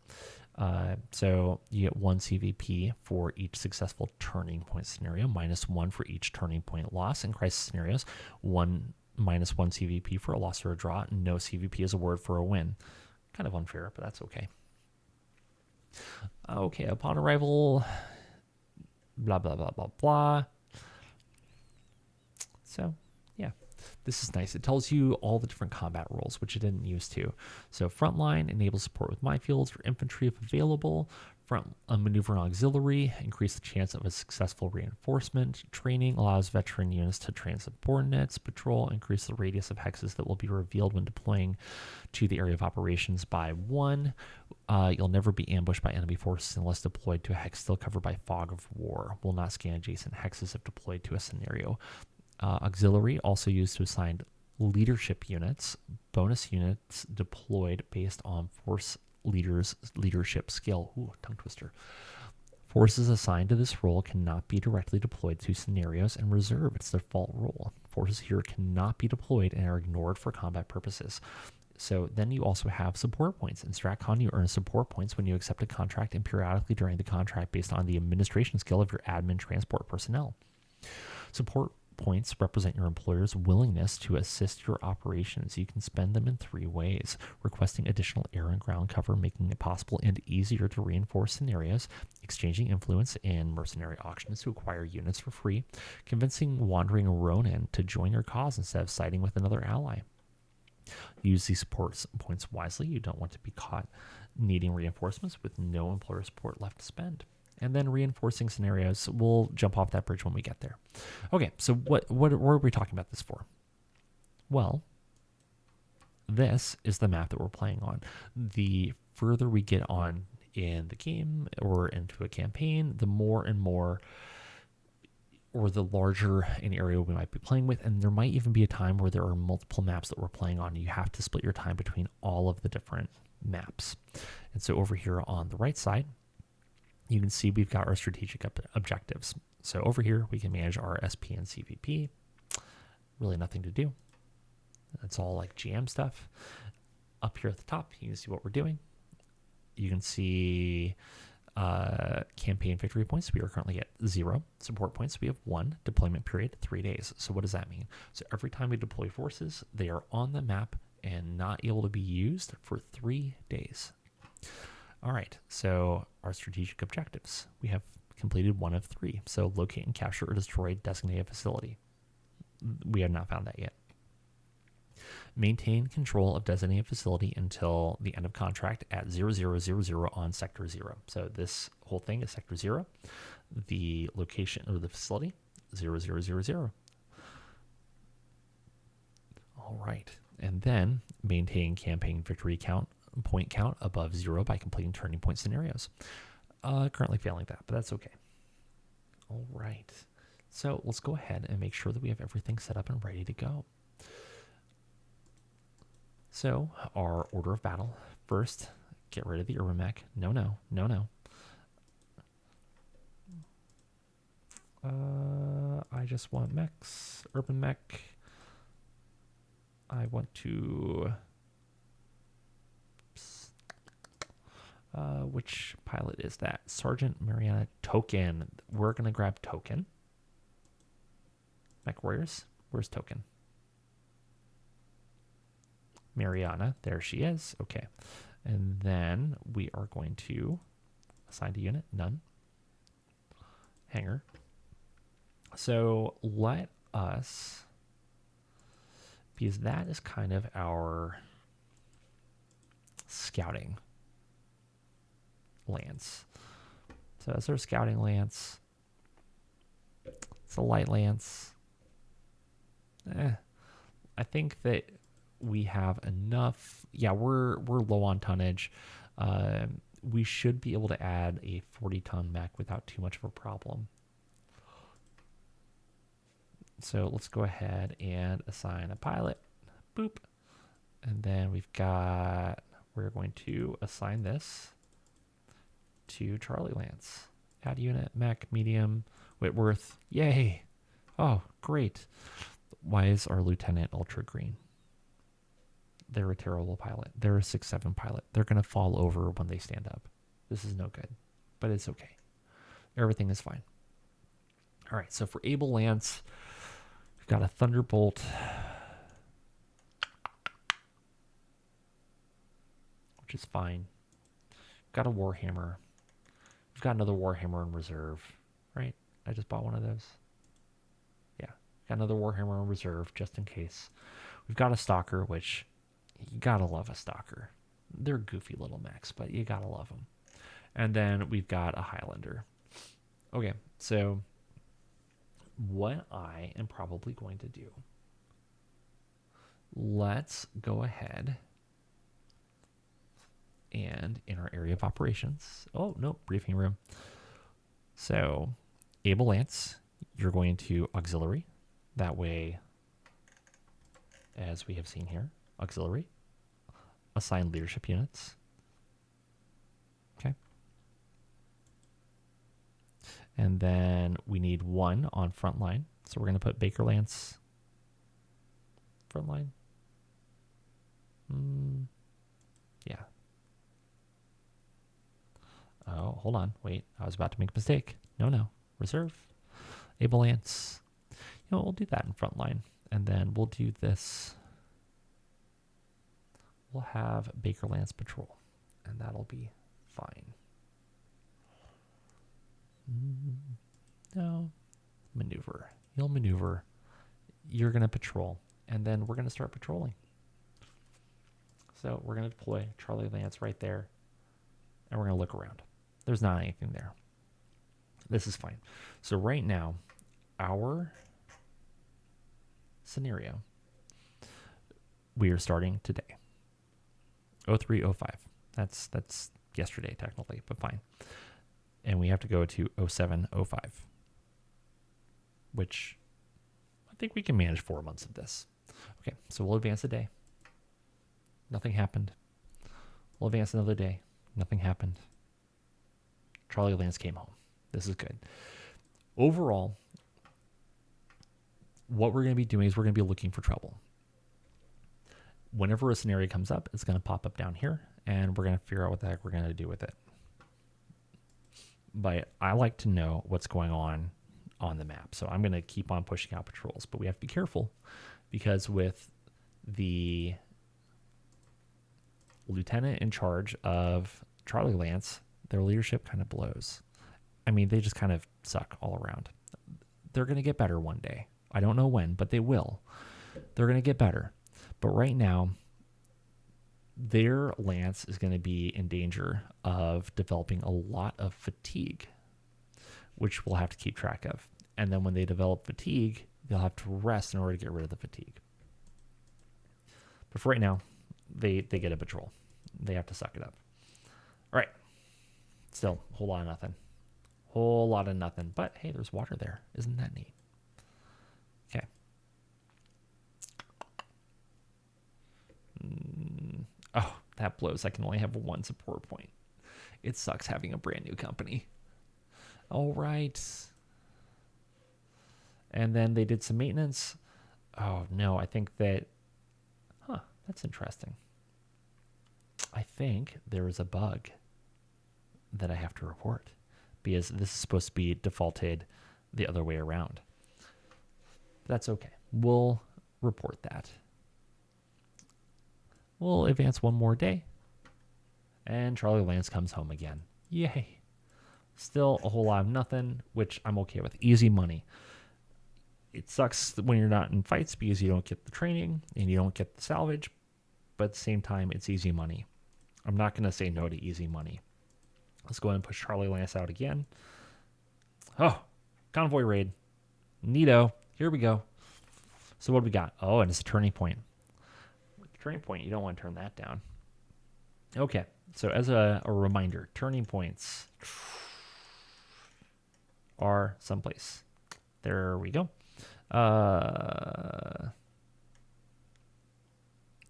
So you get 1 CVP for each successful turning point scenario, -1 for each turning point loss. In crisis scenarios, -1 CVP for a loss or a draw. No CVP is a word for a win. Kind of unfair, but that's okay. Okay, upon arrival, blah, blah, blah, blah, blah. So, yeah, this is nice. It tells you all the different combat rules, which it didn't used to. So frontline enables support with minefields for infantry if available. Front maneuver and auxiliary increase the chance of a successful reinforcement. Training allows veteran units to train subordinates. Patrol increase the radius of hexes that will be revealed when deploying to the area of operations by 1. You'll never be ambushed by enemy forces unless deployed to a hex still covered by fog of war. Will not scan adjacent hexes if deployed to a scenario. Auxiliary, also used to assign leadership units. Bonus units deployed based on force leaders' leadership skill. Ooh, tongue twister. Forces assigned to this role cannot be directly deployed to scenarios and reserve its default role. Forces here cannot be deployed and are ignored for combat purposes. So then you also have support points. In StratCon, you earn support points when you accept a contract and periodically during the contract based on the administration skill of your admin transport personnel. Support points represent your employer's willingness to assist your operations. You can spend them in 3 ways: requesting additional air and ground cover, making it possible and easier to reinforce scenarios, exchanging influence in mercenary auctions to acquire units for free, convincing wandering Ronin to join your cause instead of siding with another ally. Use these support points wisely. You don't want to be caught needing reinforcements with no employer support left to spend. And then reinforcing scenarios, we'll jump off that bridge when we get there. Okay, so what are we talking about this for? Well, this is the map that we're playing on. The further we get on in the game or into a campaign, the more and more, or the larger an area we might be playing with, and there might even be a time where there are multiple maps that we're playing on. You have to split your time between all of the different maps. And so over here on the right side, you can see we've got our strategic objectives. So over here, we can manage our SP and CVP. Really nothing to do. It's all like GM stuff. Up here at the top, you can see what we're doing. You can see campaign victory points. We are currently at 0. Support points, we have 1. Deployment period, 3 days. So what does that mean? So every time we deploy forces, they are on the map and not able to be used for 3 days. All right, so our strategic objectives. We have completed 1 of 3. So locate and capture or destroy designated facility. We have not found that yet. Maintain control of designated facility until the end of contract at 0000 on Sector 0. So this whole thing is Sector 0. The location or the facility, 0000. All right, and then maintain campaign victory point count above 0 by completing turning point scenarios. Currently failing that, but that's okay. All right, so let's go ahead and make sure that we have everything set up and ready to go. So our order of battle: first, get rid of the urban mech. No. I just want mechs. Urban mech. I want to. Which pilot is that? Sergeant Mariana Token. We're going to grab Token. Mech Warriors. Where's Token? Mariana. There she is. Okay. And then we are going to assign a unit. None. Hangar. So let us, because that is kind of our scouting lance. So that's our scouting lance. It's a light lance. I think that we have enough. Yeah, we're low on tonnage. We should be able to add a 40-ton mech without too much of a problem. So let's go ahead and assign a pilot. Boop. And then we're going to assign this to Charlie Lance. Add unit, mech, medium, Whitworth. Yay. Oh, great. Why is our lieutenant ultra green? They're a terrible pilot. They're a 6-7 pilot. They're going to fall over when they stand up. This is no good, but it's okay. Everything is fine. All right, so for Able Lance, we've got a Thunderbolt. Which is fine. We've got a Warhammer. We've got another Warhammer in reserve, right? I just bought one of those. Yeah, got another Warhammer in reserve just in case. We've got a Stalker, which you gotta love a Stalker. They're goofy little mechs, but you gotta love them. And then we've got a Highlander. Okay, so what I am probably going to do, let's go ahead and in our area of operations, oh no, briefing room. So Able Lance, you're going to auxiliary. That way, as we have seen here, auxiliary, assign leadership units. Okay. And then we need one on front line. So we're going to put Baker Lance front line. Yeah. Oh, hold on. Wait, I was about to make a mistake. No. Reserve. Able Lance. You know, we'll do that in front line. And then we'll do this. We'll have Baker Lance patrol. And that'll be fine. No. Maneuver. You'll maneuver. You're going to patrol. And then we're going to start patrolling. So we're going to deploy Charlie Lance right there. And we're going to look around. There's not anything there. This is fine. So right now, our scenario, we are starting today. 0305. That's yesterday technically, but fine. And we have to go to 0705, which I think we can manage 4 months of this. Okay, so we'll advance a day. Nothing happened. We'll advance another day. Nothing happened. Charlie Lance came home. This is good. Overall, what we're going to be doing is we're going to be looking for trouble. Whenever a scenario comes up, it's going to pop up down here, and we're going to figure out what the heck we're going to do with it. But I like to know what's going on the map, so I'm going to keep on pushing out patrols. But we have to be careful, because with the lieutenant in charge of Charlie Lance, their leadership kind of blows. I mean, they just kind of suck all around. They're going to get better one day. I don't know when, but they will. They're going to get better. But right now, their Lance is going to be in danger of developing a lot of fatigue, which we'll have to keep track of. And then when they develop fatigue, they'll have to rest in order to get rid of the fatigue. But for right now, they get a patrol. They have to suck it up. All right. Still, whole lot of nothing. Whole lot of nothing. But hey, there's water there. Isn't that neat? Okay. Oh, that blows. I can only have one support point. It sucks having a brand new company. All right. And then they did some maintenance. Oh, no. I think that... Huh. That's interesting. I think there is a bug that I have to report, because this is supposed to be defaulted the other way around. That's okay. We'll report that. We'll advance one more day, and Charlie Lance comes home again. Yay. Still a whole lot of nothing, which I'm okay with. Easy money. It sucks when you're not in fights because you don't get the training and you don't get the salvage, but at the same time, it's easy money. I'm not going to say no to easy money. Let's go ahead and push Charlie Lance out again. Oh, convoy raid. Neato. Here we go. So what do we got? Oh, and it's a turning point. Turning point, you don't want to turn that down. Okay, so as a reminder, turning points are someplace. There we go.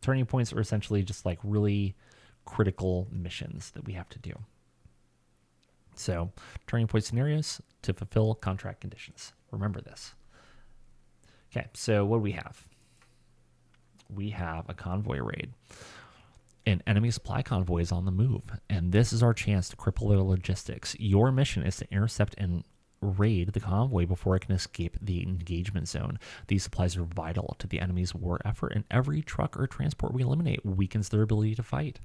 Turning points are essentially just like really critical missions that we have to do. So, turning point scenarios to fulfill contract conditions. Remember this. Okay, so what do we have? We have a convoy raid. An enemy supply convoy is on the move, and this is our chance to cripple their logistics. Your mission is to intercept and raid the convoy before it can escape the engagement zone. These supplies are vital to the enemy's war effort, and every truck or transport we eliminate weakens their ability to fight.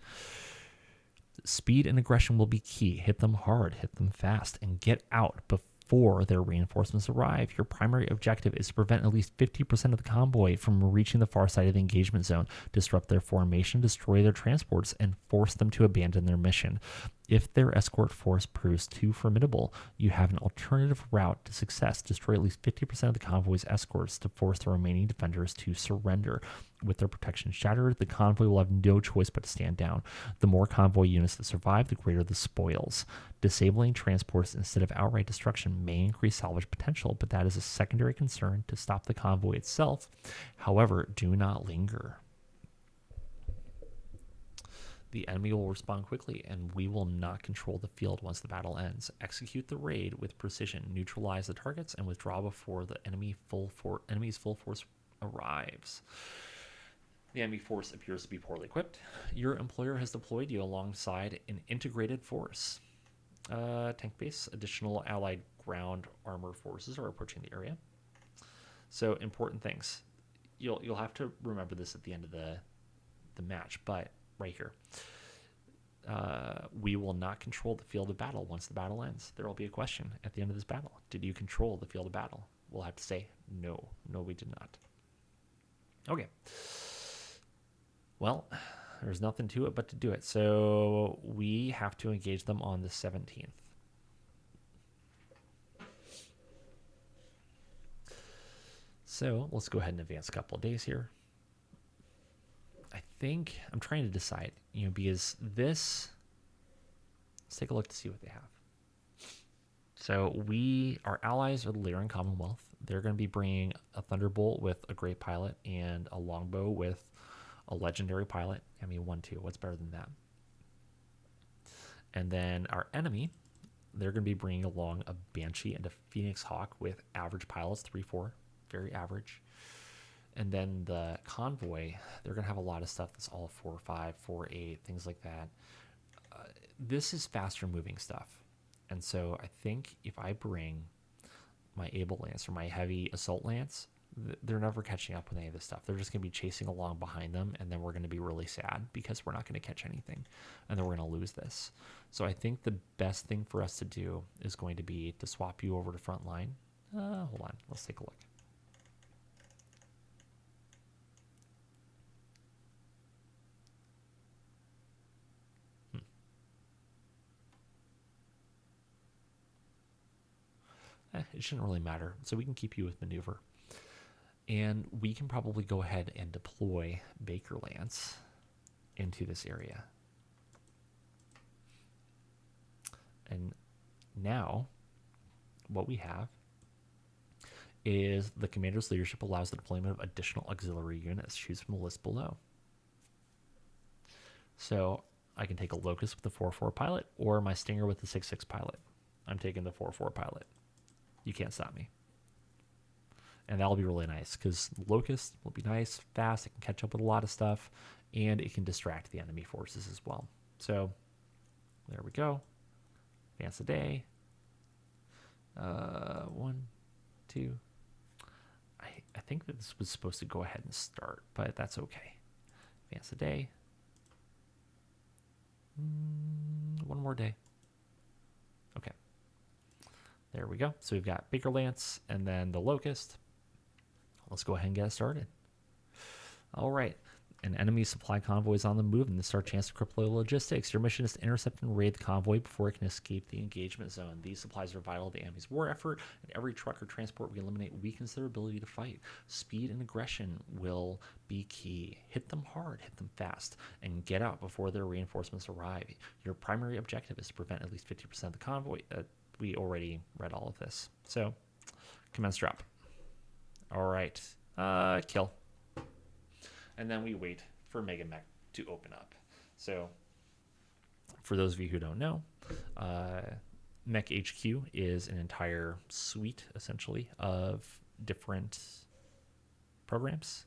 Speed and aggression will be key. Hit them hard, hit them fast, and get out before their reinforcements arrive. Your primary objective is to prevent at least 50% of the convoy from reaching the far side of the engagement zone, disrupt their formation, destroy their transports, and force them to abandon their mission. If their escort force proves too formidable, you have an alternative route to success. Destroy at least 50% of the convoy's escorts to force the remaining defenders to surrender. With their protection shattered, the convoy will have no choice but to stand down. The more convoy units that survive, the greater the spoils. Disabling transports instead of outright destruction may increase salvage potential, but that is a secondary concern to stop the convoy itself. However, do not linger. The enemy will respond quickly, and we will not control the field once the battle ends. Execute the raid with precision, neutralize the targets, and withdraw before the enemy's full force arrives. The enemy force appears to be poorly equipped. Your employer has deployed you alongside an integrated force. Tank base. Additional allied ground armor forces are approaching the area. So important things. You'll have to remember this at the end of the match, but right here. We will not control the field of battle once the battle ends. There will be a question at the end of this battle. Did you control the field of battle? We'll have to say no. No, we did not. Okay. Well, there's nothing to it but to do it. So we have to engage them on the 17th. So let's go ahead and advance a couple of days here. I think I'm trying to decide, because this, let's take a look to see what they have. So our allies are the Lyran Commonwealth. They're going to be bringing a Thunderbolt with a great pilot and a Longbow with a legendary pilot. 1-2. What's better than that? And then our enemy, they're going to be bringing along a Banshee and a Phoenix Hawk with average pilots, 3-4, very average. And then the convoy, they're going to have a lot of stuff that's all 4-5, 4-8, things like that. This is faster moving stuff. And so I think if I bring my Able Lance or my heavy Assault Lance, they're never catching up with any of this stuff. They're just going to be chasing along behind them, and then we're going to be really sad because we're not going to catch anything, and then we're going to lose this. So I think the best thing for us to do is going to be to swap you over to front line. Hold on. Let's take a look. It shouldn't really matter. So we can keep you with maneuver. And we can probably go ahead and deploy Baker Lance into this area. And now what we have is the commander's leadership allows the deployment of additional auxiliary units. Choose from the list below. So I can take a Locust with the 4-4 pilot or my Stinger with the 6-6 pilot. I'm taking the 4-4 pilot. You can't stop me. And that'll be really nice because Locust will be nice, fast, it can catch up with a lot of stuff, and it can distract the enemy forces as well. So there we go. Advance the day. 1, 2. I think that this was supposed to go ahead and start, but that's okay. Advance the day. One more day. Okay. There we go. So we've got Baker Lance and then the Locust. Let's go ahead and get it started. All right. An enemy supply convoy is on the move, and this is our chance to cripple logistics. Your mission is to intercept and raid the convoy before it can escape the engagement zone. These supplies are vital to the enemy's war effort, and every truck or transport we eliminate weakens their ability to fight. Speed and aggression will be key. Hit them hard, hit them fast, and get out before their reinforcements arrive. Your primary objective is to prevent at least 50% of the convoy. We already read all of this. So, commence drop. All right. Kill. And then we wait for megamek to open up. So, for those of you who don't know, MekHQ is an entire suite, essentially, of different programs.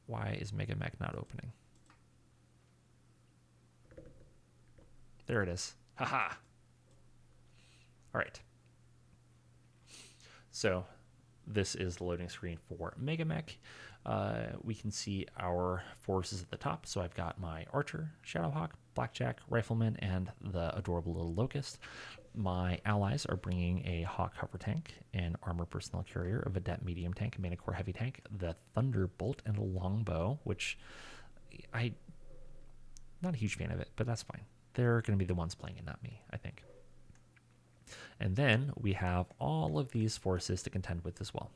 Why is megamek not opening? There it is. Haha. All right. So this is the loading screen for megamek. We can see our forces at the top. So I've got my archer, shadowhawk, blackjack, rifleman, and the adorable little locust. My allies are bringing a hawk hover tank, an armor personnel carrier, a vedette medium tank, a Manticore heavy tank, the thunderbolt, and a longbow, which I'm not a huge fan of it, but that's fine. They're going to be the ones playing it, not me, I think. And then we have all of these forces to contend with as well.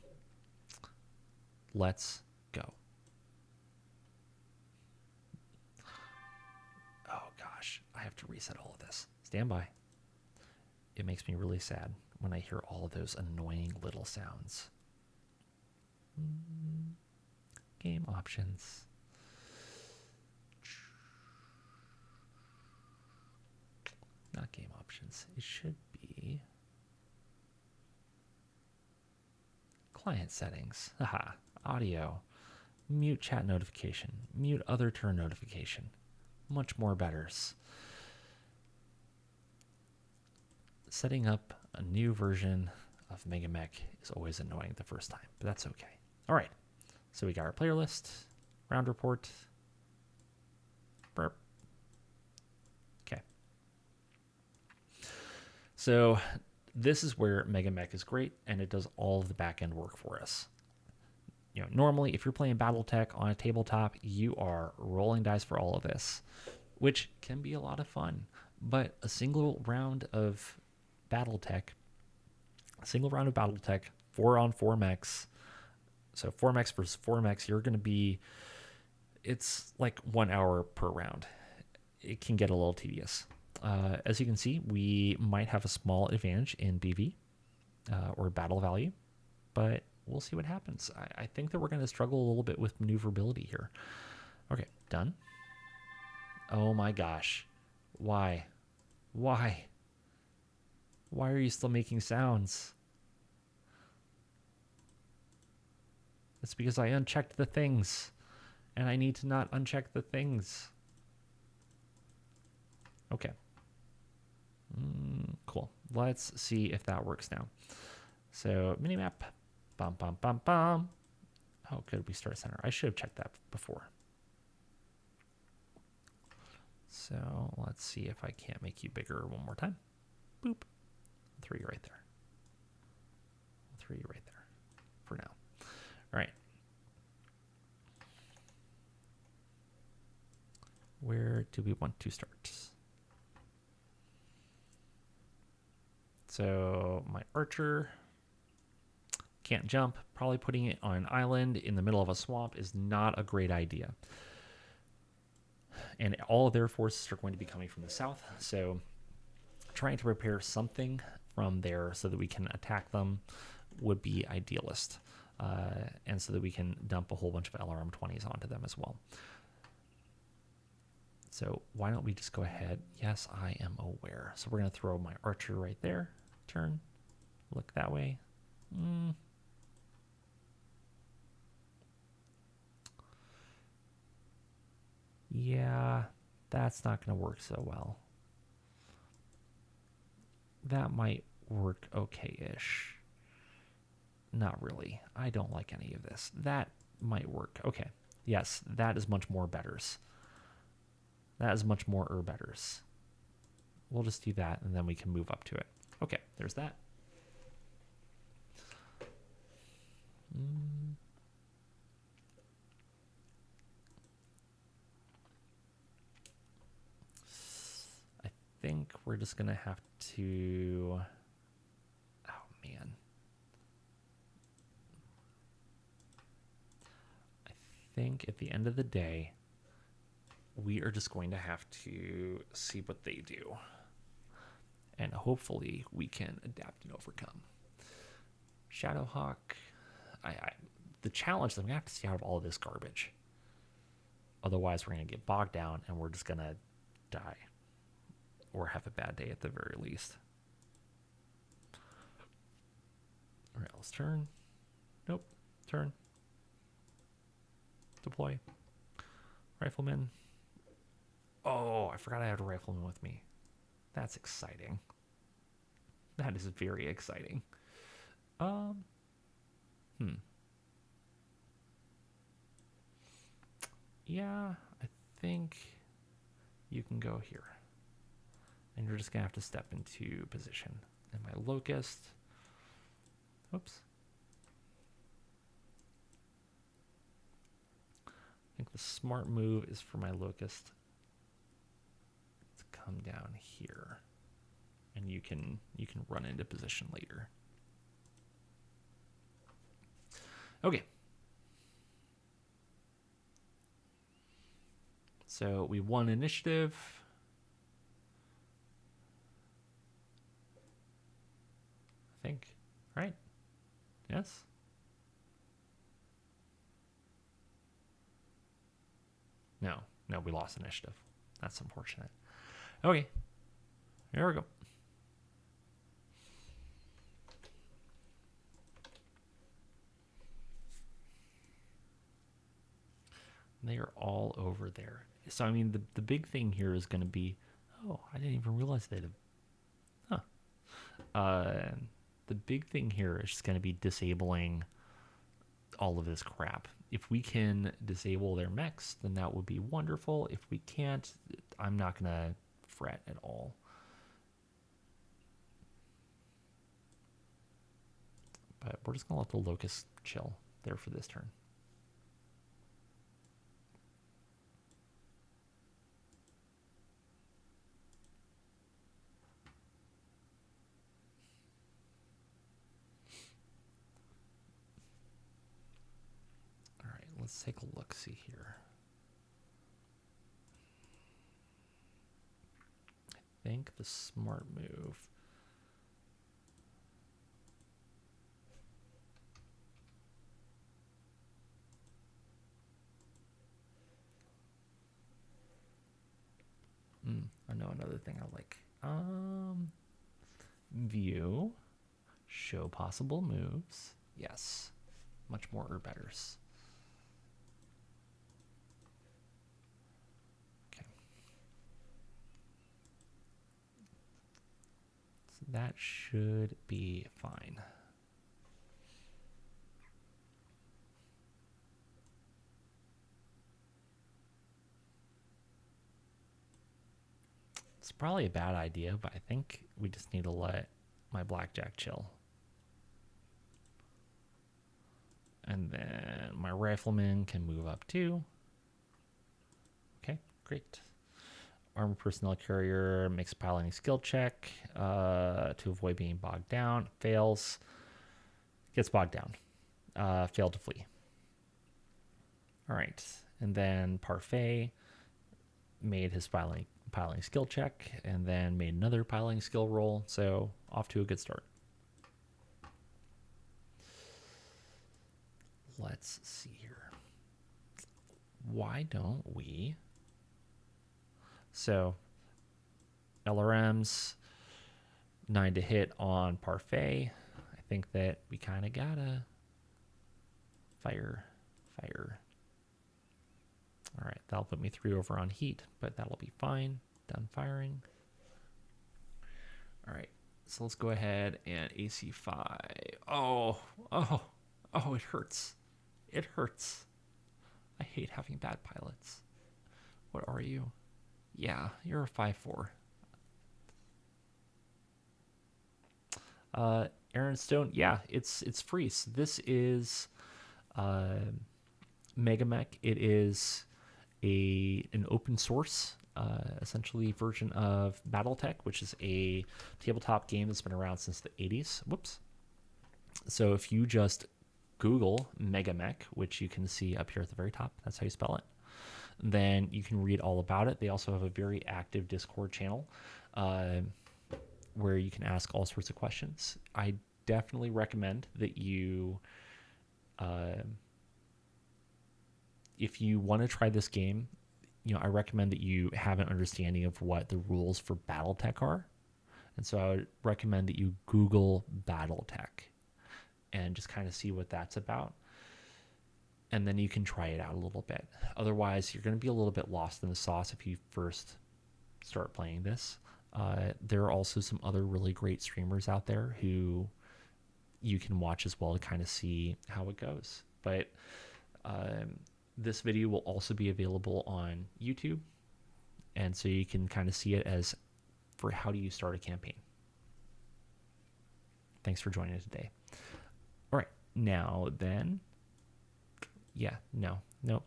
Let's go. Oh gosh, I have to reset all of this. Stand by. It makes me really sad when I hear all of those annoying little sounds. Game options. Not game options. It should be client settings. Haha. Audio. Mute chat notification. Mute other turn notification. Much more betters. Setting up a new version of megamek is always annoying the first time, but that's okay. All right. So we got our player list, round report. Burp. Okay. So this is where megamek is great, and it does all of the back-end work for us. You know, normally if you're playing BattleTech on a tabletop, you are rolling dice for all of this, which can be a lot of fun. But a single round of BattleTech, 4-on-4 mechs. So 4 mechs versus 4 mechs, you're going to be, it's like 1 hour per round. It can get a little tedious. As you can see, we might have a small advantage in BV or battle value, but we'll see what happens. I think that we're going to struggle a little bit with maneuverability here. Okay, done. Oh my gosh. Why? Why? Why are you still making sounds? It's because I unchecked the things, and I need to not uncheck the things. Okay. Cool. Let's see if that works now. So minimap. Bum, bum, bum, bum. Oh, good. We start center. I should have checked that before. So let's see if I can't make you bigger one more time. Boop. I'll throw you right there. I'll throw you right there for now. All right. Where do we want to start? So my archer can't jump. Probably putting it on an island in the middle of a swamp is not a great idea. And all of their forces are going to be coming from the south. So trying to prepare something from there so that we can attack them would be idealist. And so that we can dump a whole bunch of LRM 20s onto them as well. So why don't we just go ahead? Yes, I am aware. So we're going to throw my archer right there. Turn. Look that way. Yeah, that's not going to work so well. That might work okay-ish. Not really. I don't like any of this. That might work. Okay. Yes, that is much more betters. That is much more betters. We'll just do that, and then we can move up to it. Okay, there's that. I think we're just going to have to... Oh, man. I think at the end of the day, we are just going to have to see what they do. And hopefully we can adapt and overcome. Shadowhawk. The challenge is I'm going to have to see out of all of this garbage. Otherwise, we're going to get bogged down and we're just going to die. Or have a bad day at the very least. All right, let's turn. Nope. Turn. Deploy. Rifleman. Oh, I forgot I had a rifleman with me. That's exciting. That is very exciting. Um, Yeah, I think you can go here. And you're just going to have to step into position. And my locust, oops. I think the smart move is for my locust to come down here. And you can run into position later. Okay. So we won initiative. I think, right? Yes? No, we lost initiative. That's unfortunate. Okay, here we go. They are all over there. So, I mean, the big thing here is going to be, oh, I didn't even realize they'd have, the big thing here is just going to be disabling all of this crap. If we can disable their mechs, then that would be wonderful. If we can't, I'm not going to fret at all. But we're just going to let the locust chill there for this turn. All right, let's take a look-see here. I think the smart move. I know another thing I like. View, show possible moves. Yes, much more or betters. Okay. So that should be fine. It's probably a bad idea, but I think we just need to let my blackjack chill. And then my rifleman can move up too. Okay, great. Armored personnel carrier makes a piloting skill check to avoid being bogged down. Fails. Gets bogged down. Failed to flee. All right. And then Parfait made his piloting skill check and then made another piloting skill roll. So off to a good start. Let's see here. Why don't we? So LRMs, 9 to hit on Parfait. I think that we kind of gotta fire. All right, that'll put me 3 over on heat, but that'll be fine. Done firing. All right, so let's go ahead and AC5. Oh, it hurts. It hurts. I hate having bad pilots. What are you? Yeah, you're a 5-4. Aaron Stone, yeah, it's free. So this is megamek. It is an open source, essentially version of BattleTech, which is a tabletop game that's been around since the 80s. Whoops. So if you just Google megamek, which you can see up here at the very top, that's how you spell it, then you can read all about it. They also have a very active Discord channel where you can ask all sorts of questions. I definitely recommend that you, if you want to try this game, I recommend that you have an understanding of what the rules for BattleTech are. And so I would recommend that you Google BattleTech and just kind of see what that's about. And then you can try it out a little bit. Otherwise, you're going to be a little bit lost in the sauce if you first start playing this. There are also some other really great streamers out there who you can watch as well to kind of see how it goes. But this video will also be available on YouTube, and so you can kind of see it as for how do you start a campaign. Thanks for joining us today. All right, now then, yeah, no,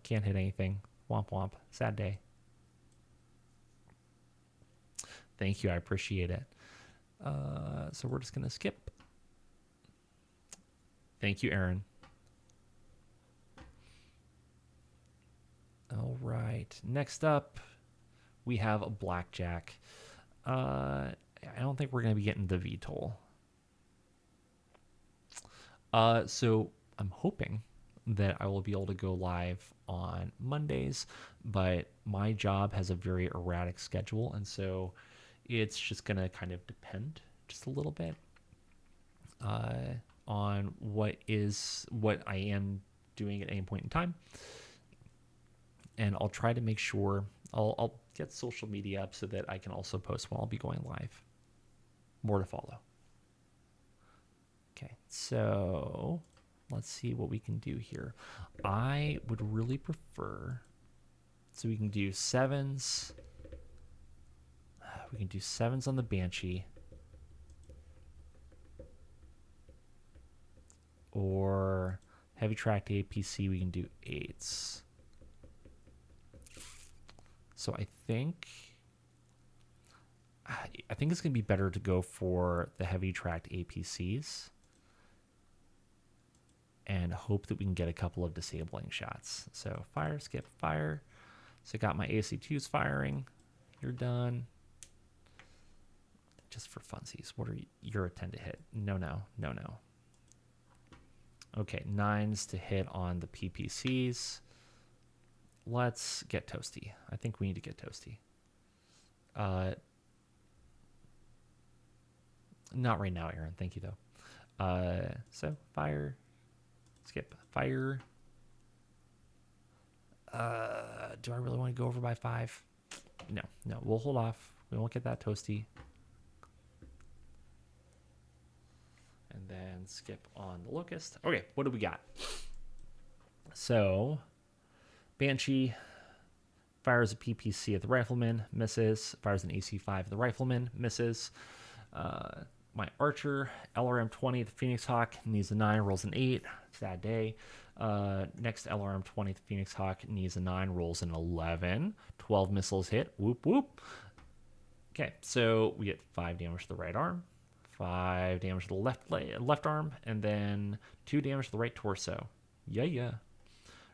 can't hit anything. Womp womp, sad day. Thank you, I appreciate it. So we're just gonna skip. Thank you, Aaron. All right, next up, we have a blackjack. I don't think we're gonna be getting the VTOL. So I'm hoping that I will be able to go live on Mondays, but my job has a very erratic schedule, and so it's just gonna kind of depend just a little bit on what I am doing at any point in time. And I'll try to make sure I'll get social media up so that I can also post while I'll be going live. More to follow. Okay, so let's see what we can do here. I would really prefer, so we can do sevens. We can do sevens on the Banshee. Or heavy tracked APC, we can do eights. So I think it's going to be better to go for the heavy tracked APCs and hope that we can get a couple of disabling shots. So fire, skip, fire. So I got my AC2s firing. You're done. Just for funsies. What are you? You're a 10 to hit. No. Okay, 9s to hit on the PPCs. Let's get toasty. I think we need to get toasty. Not right now, Aaron. Thank you, though. So, fire. Skip. Fire. Do I really want to go over by 5? No. We'll hold off. We won't get that toasty. And then skip on the locust. Okay, what do we got? So, Banshee fires a PPC at the rifleman, misses. Fires an AC5 at the rifleman, misses. My archer, LRM-20 at the Phoenix Hawk, needs a 9, rolls an 8. Sad day. Next LRM-20 at the Phoenix Hawk needs a 9, rolls an 11. 12 missiles hit. Whoop, whoop. Okay, so we get 5 damage to the right arm, 5 damage to the left arm, and then 2 damage to the right torso. Yeah.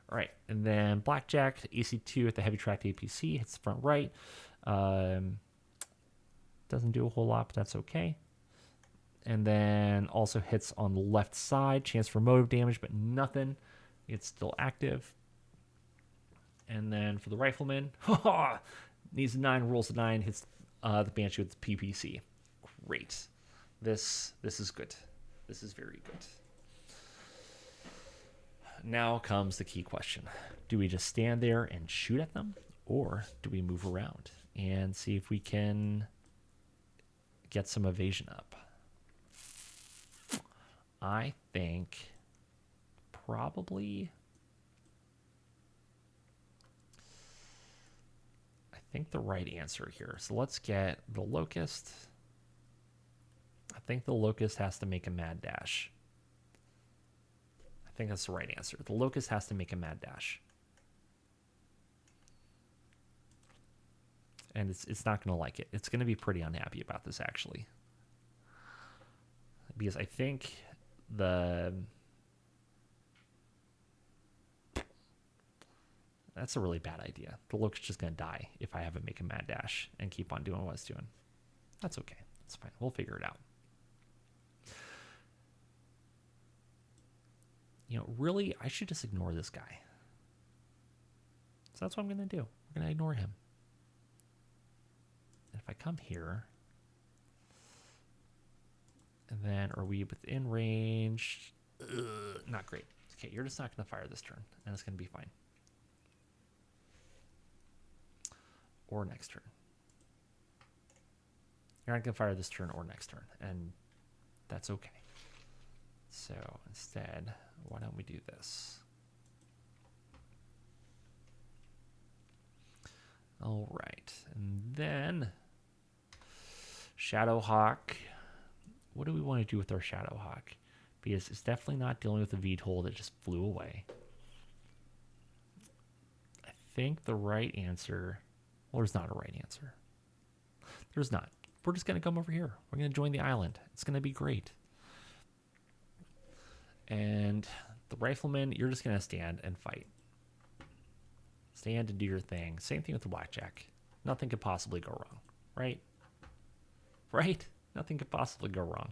All right, and then blackjack, AC2 at the heavy tracked APC, hits the front right. Doesn't do a whole lot, but that's okay. And then also hits on the left side, chance for motive damage, but nothing. It's still active. And then for the rifleman, needs a 9, rolls a 9, hits the Banshee with the PPC. Great. This is good. This is very good. Now comes the key question. Do we just stand there and shoot at them? Or do we move around and see if we can get some evasion up? I think probably... the right answer here. So let's get the locust. I think the locust has to make a mad dash. I think that's the right answer. The locust has to make a mad dash. And it's not going to like it. It's going to be pretty unhappy about this, actually. Because I think that's a really bad idea. The locust is just going to die if I have it make a mad dash and keep on doing what it's doing. That's okay. That's fine. We'll figure it out. Really, I should just ignore this guy. So that's what I'm going to do. We're going to ignore him. And if I come here, and then are we within range? Not great. Okay, you're just not going to fire this turn, and it's going to be fine. Or next turn. You're not going to fire this turn or next turn, and that's okay. So instead, why don't we do this? All right, and then Shadowhawk. What do we want to do with our Shadowhawk? Because it's definitely not dealing with the VTOL that just flew away. I think the right answer... Well, there's not a right answer. There's not. We're just going to come over here. We're going to join the island. It's going to be great. And the rifleman, you're just going to stand and fight. Stand and do your thing. Same thing with the blackjack. Nothing could possibly go wrong, right? Right? Nothing could possibly go wrong.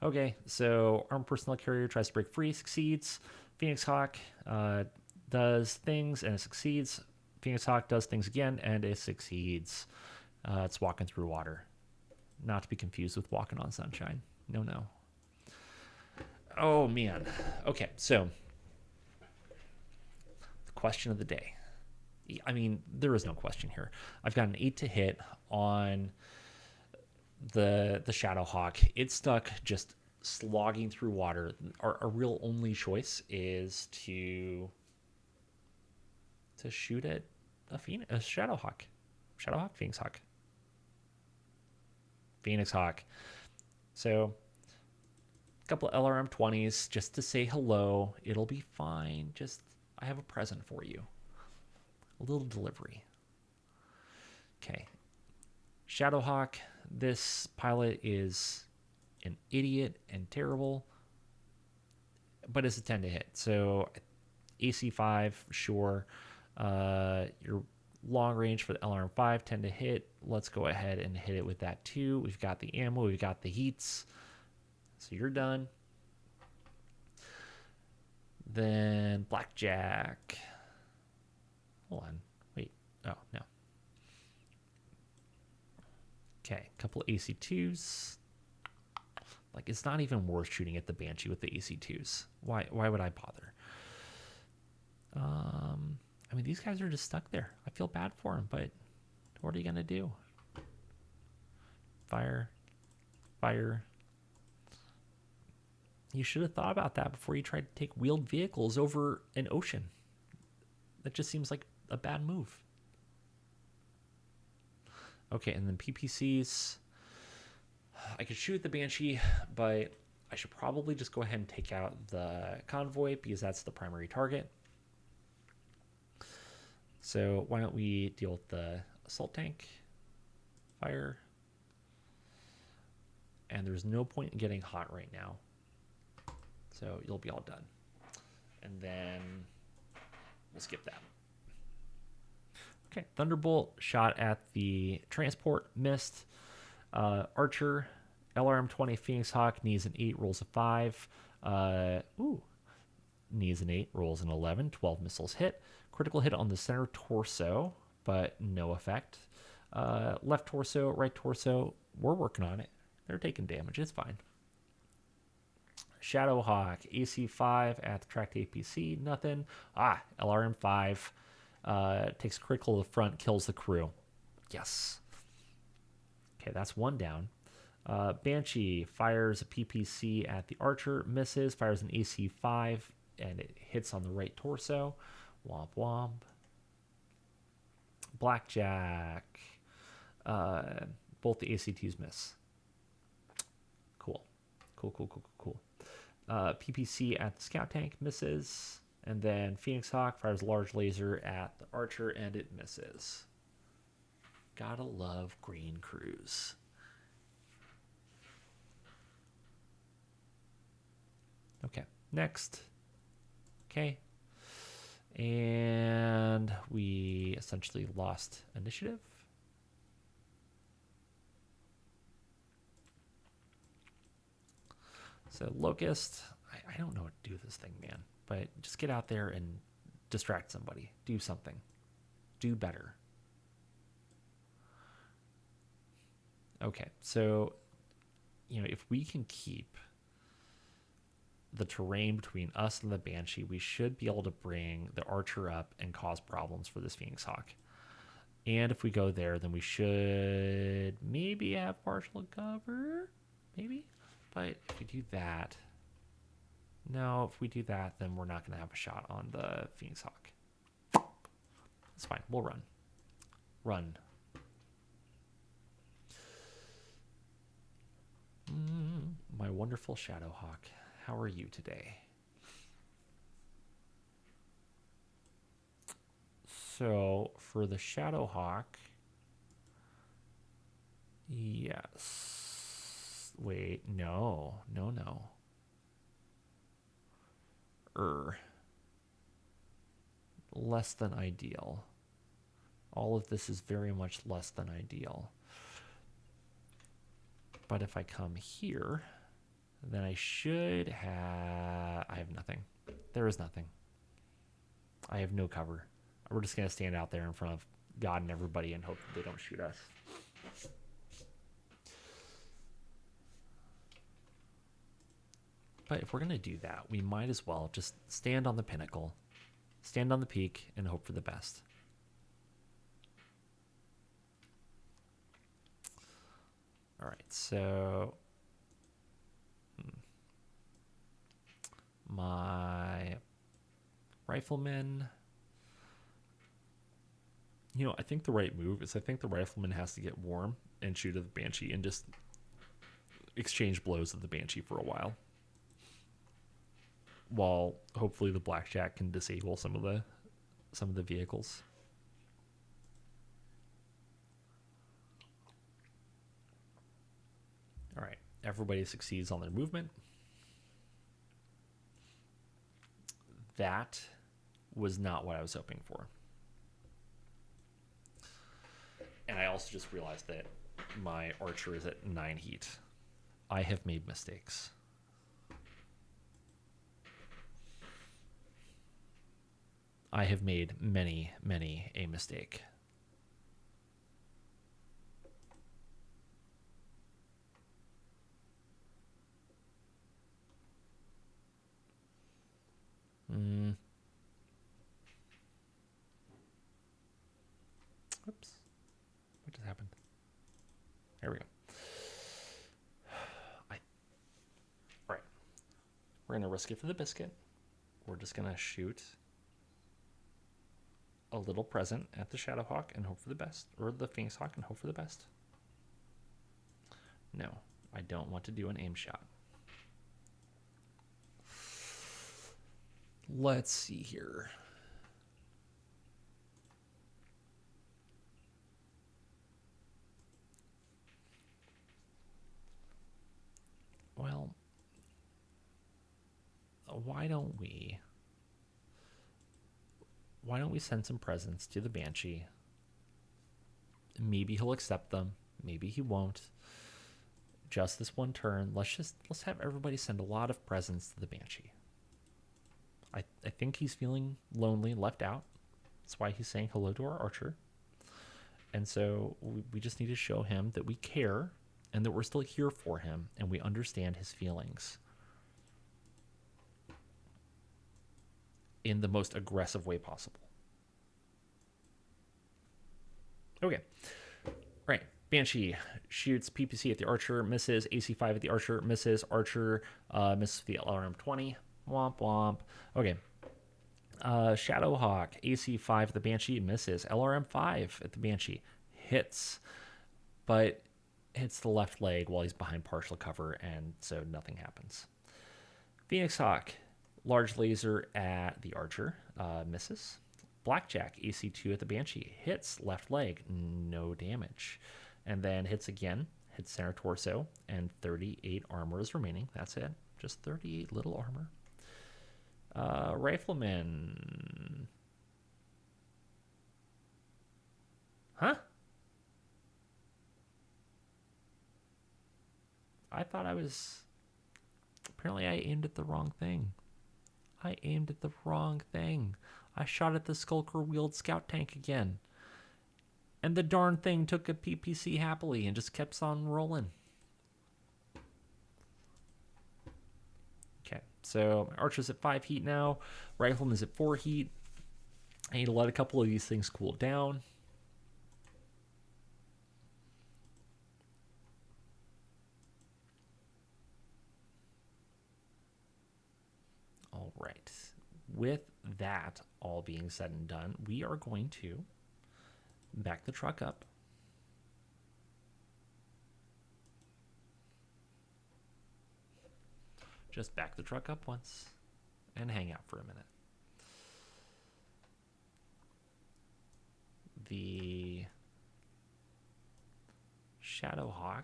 Okay, so armed personnel carrier tries to break free, succeeds. Phoenix Hawk does things and it succeeds. Phoenix Hawk does things again and it succeeds. It's walking through water. Not to be confused with walking on sunshine. No, no. Oh, man. Okay, so the question of the day. I mean, there is no question here. I've got an 8 to hit on the Shadowhawk. It's stuck just slogging through water. Our real only choice is to shoot at a Shadowhawk. Shadowhawk? Phoenix Hawk. Phoenix Hawk. So a couple of LRM 20s just to say hello. It'll be fine. Just, I have a present for you. A little delivery. Okay. Shadowhawk. This pilot is an idiot and terrible, but it's a 10 to hit. So AC 5, sure. Your long range for the LRM 5, 10 to hit. Let's go ahead and hit it with that too. We've got the ammo, we've got the heats. So you're done. Then blackjack. Hold on. Wait. Oh, no. Okay, a couple of AC2s. Like, it's not even worth shooting at the Banshee with the AC2s. Why would I bother? I mean, these guys are just stuck there. I feel bad for them, but what are you going to do? Fire. Fire. You should have thought about that before you tried to take wheeled vehicles over an ocean. That just seems like a bad move. Okay, and then PPCs. I could shoot the Banshee, but I should probably just go ahead and take out the convoy because that's the primary target. So why don't we deal with the assault tank? Fire. And there's no point in getting hot right now. So you'll be all done. And then we'll skip that. Okay, Thunderbolt shot at the transport, missed. Archer, LRM 20 Phoenix Hawk needs an 8, rolls a 5. Needs an 8, rolls an 11. 12 missiles hit. Critical hit on the center torso, but no effect. Left torso, right torso, we're working on it. They're taking damage, it's fine. Shadowhawk, AC 5 at the tracked APC, nothing. LRM 5 takes critical to the front, kills the crew. Yes. Okay, that's one down. Banshee fires a PPC at the Archer, misses, fires an AC 5, and it hits on the right torso. Womp womp. Blackjack. Both the ACTs miss. Cool. Cool. PPC at the scout tank misses. And then Phoenix Hawk fires a large laser at the Archer, and it misses. Gotta love green crews. Okay, next. Okay. And we essentially lost initiative. So Locust, I don't know what to do with this thing, man. But just get out there and distract somebody. Do something. Do better. Okay, so, if we can keep the terrain between us and the Banshee, we should be able to bring the Archer up and cause problems for this Phoenix Hawk. And if we go there, then we should maybe have partial cover. Maybe. But if we do that... No, if we do that, then we're not going to have a shot on the Phoenix Hawk. It's fine. We'll run. Run. My wonderful Shadowhawk. How are you today? So, for the Shadowhawk... Yes. Wait, no. No. Less than ideal. All of this is very much less than ideal. But if I come here, then I should have... I have nothing. There is nothing. I have no cover. We're just going to stand out there in front of God and everybody and hope that they don't shoot us. But if we're going to do that, we might as well just stand on the pinnacle, stand on the peak, and hope for the best. All right, so my rifleman, you know, I think the right move is I think the rifleman has to get warm and shoot at the Banshee and just exchange blows with the Banshee for a while hopefully the Blackjack can disable some of the vehicles. All right, everybody succeeds on their movement. That was not what I was hoping for. And I also just realized that my archer is at 9 heat. I have made mistakes. I have made many a mistake. Oops. What just happened? There we go. All right. We're going to risk it for the biscuit. We're just going to shoot a little present at the Shadowhawk and hope for the best. Or the Phoenix Hawk and hope for the best. No, I don't want to do an aim shot. Let's see here. Well, why don't we send some presents to the Banshee? Maybe he'll accept them. Maybe he won't. Just this one turn. Let's have everybody send a lot of presents to the Banshee. I think he's feeling lonely, left out. That's why he's saying hello to our archer. And so we just need to show him that we care and that we're still here for him and we understand his feelings in the most aggressive way possible. Okay. Right. Banshee shoots PPC at the archer, misses. AC5 at the archer, misses. Archer misses the LRM 20. Womp womp. Okay. Shadowhawk, AC5 at the Banshee, misses. LRM 5 at the Banshee, hits, but hits the left leg while he's behind partial cover, and so nothing happens. Phoenix Hawk, large laser at the archer, misses. Blackjack, AC2 at the Banshee, hits left leg, no damage. And then hits again, hits center torso, and 38 armor is remaining. That's it. Just 38 little armor. Rifleman. Huh? I thought I was... Apparently I aimed at the wrong thing. I aimed at the wrong thing. I shot at the Skulker wheeled scout tank again. And the darn thing took a PPC happily and just kept on rolling. Okay, so my archer's at 5 heat now. Rifleman's at 4 heat. I need to let a couple of these things cool down. right. With that all being said and done, we are going to back the truck up. Just back the truck up once and hang out for a minute. The Shadowhawk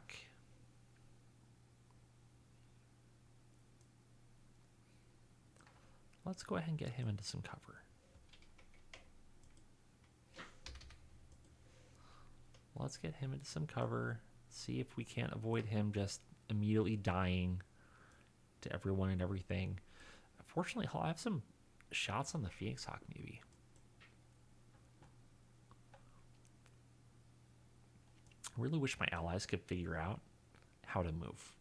let's go ahead and get him into some cover. Let's get him into some cover. See if we can't avoid him just immediately dying to everyone and everything. Unfortunately, I'll have some shots on the Phoenix Hawk maybe. I really wish my allies could figure out how to move.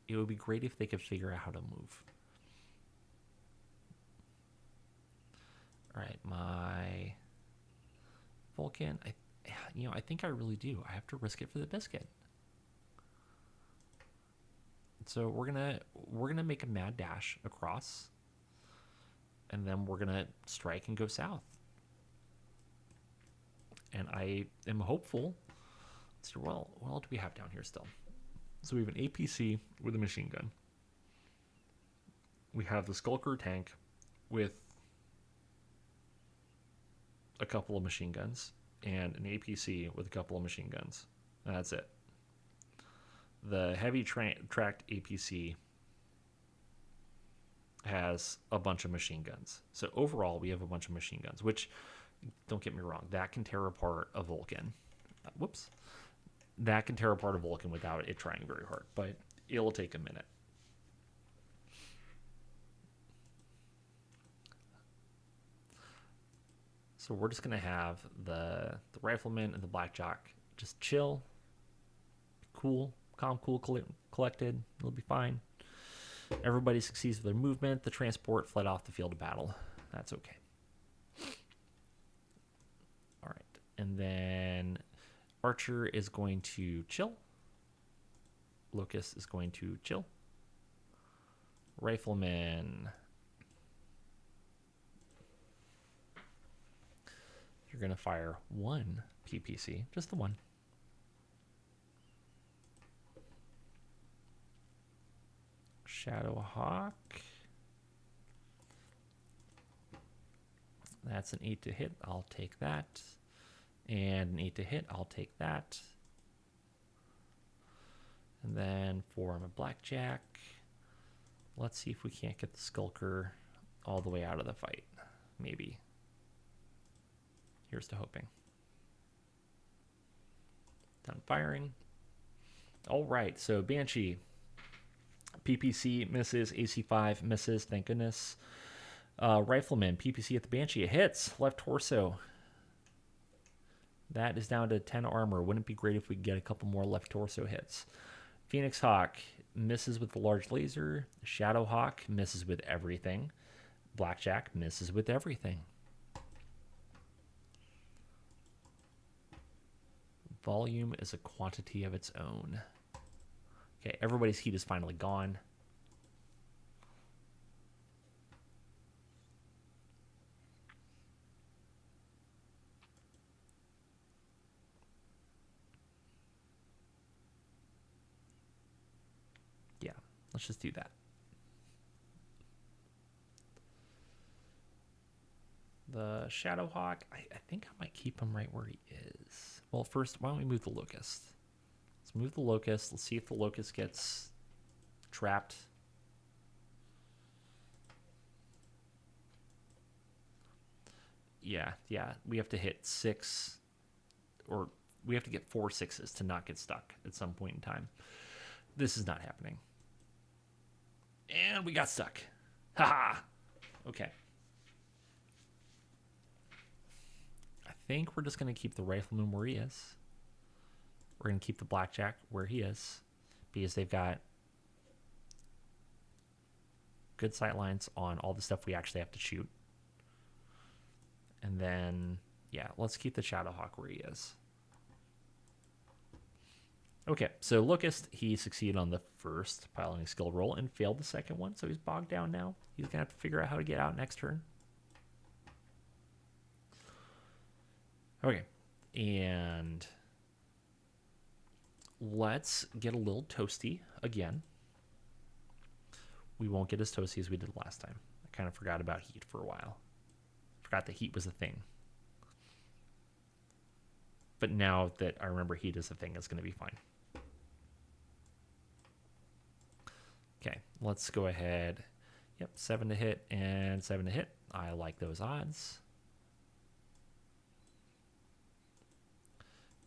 It would be great if they could figure out how to move. All right, my Vulcan, I think I really do. I have to risk it for the biscuit. So we're gonna make a mad dash across, and then we're gonna strike and go south. And I am hopeful. So what all do we have down here still? So we have an APC with a machine gun. We have the Skulker tank with a couple of machine guns and an APC with a couple of machine guns. And that's it. The heavy tracked APC has a bunch of machine guns. So overall, we have a bunch of machine guns, which, don't get me wrong, that can tear apart a Vulcan. Whoops. That can tear apart a Vulcan without it trying very hard, but it'll take a minute. So we're just going to have the rifleman and the blackjack just chill, cool, calm, cool, collected. It'll be fine. Everybody succeeds with their movement. The transport fled off the field of battle. That's okay. All right. And then Archer is going to chill. Locust is going to chill. Rifleman. You're going to fire one PPC, just the one. Shadowhawk. That's an 8 to hit. I'll take that. And an 8 to hit. I'll take that. And then for my blackjack, let's see if we can't get the Skulker all the way out of the fight. Maybe. Here's to hoping. Done firing. All right, so Banshee. PPC misses. AC5 misses. Thank goodness. Rifleman. PPC at the Banshee. It hits. Left torso. That is down to 10 armor. Wouldn't it be great if we could get a couple more left torso hits? Phoenix Hawk misses with the large laser. Shadowhawk misses with everything. Blackjack misses with everything. Volume is a quantity of its own. Okay, everybody's heat is finally gone. Yeah, let's just do that. The Shadowhawk, I think I might keep him right where he is. Well, first, why don't we move the Locust? Let's move the Locust. Let's see if the Locust gets trapped. Yeah. We have to hit 6, or we have to get 4 6s to not get stuck at some point in time. This is not happening. And we got stuck. Haha. Okay. I think we're just going to keep the Rifleman where he is. We're going to keep the Blackjack where he is, because they've got good sight lines on all the stuff we actually have to shoot. And then, yeah, let's keep the Shadowhawk where he is. Okay, so Locust, he succeeded on the first piloting skill roll and failed the second one, so he's bogged down now. He's going to have to figure out how to get out next turn. Okay, and let's get a little toasty again. We won't get as toasty as we did last time. I kind of forgot about heat for a while. Forgot that heat was a thing. But now that I remember heat is a thing, it's going to be fine. Okay, let's go ahead. Yep, 7 to hit and 7 to hit. I like those odds.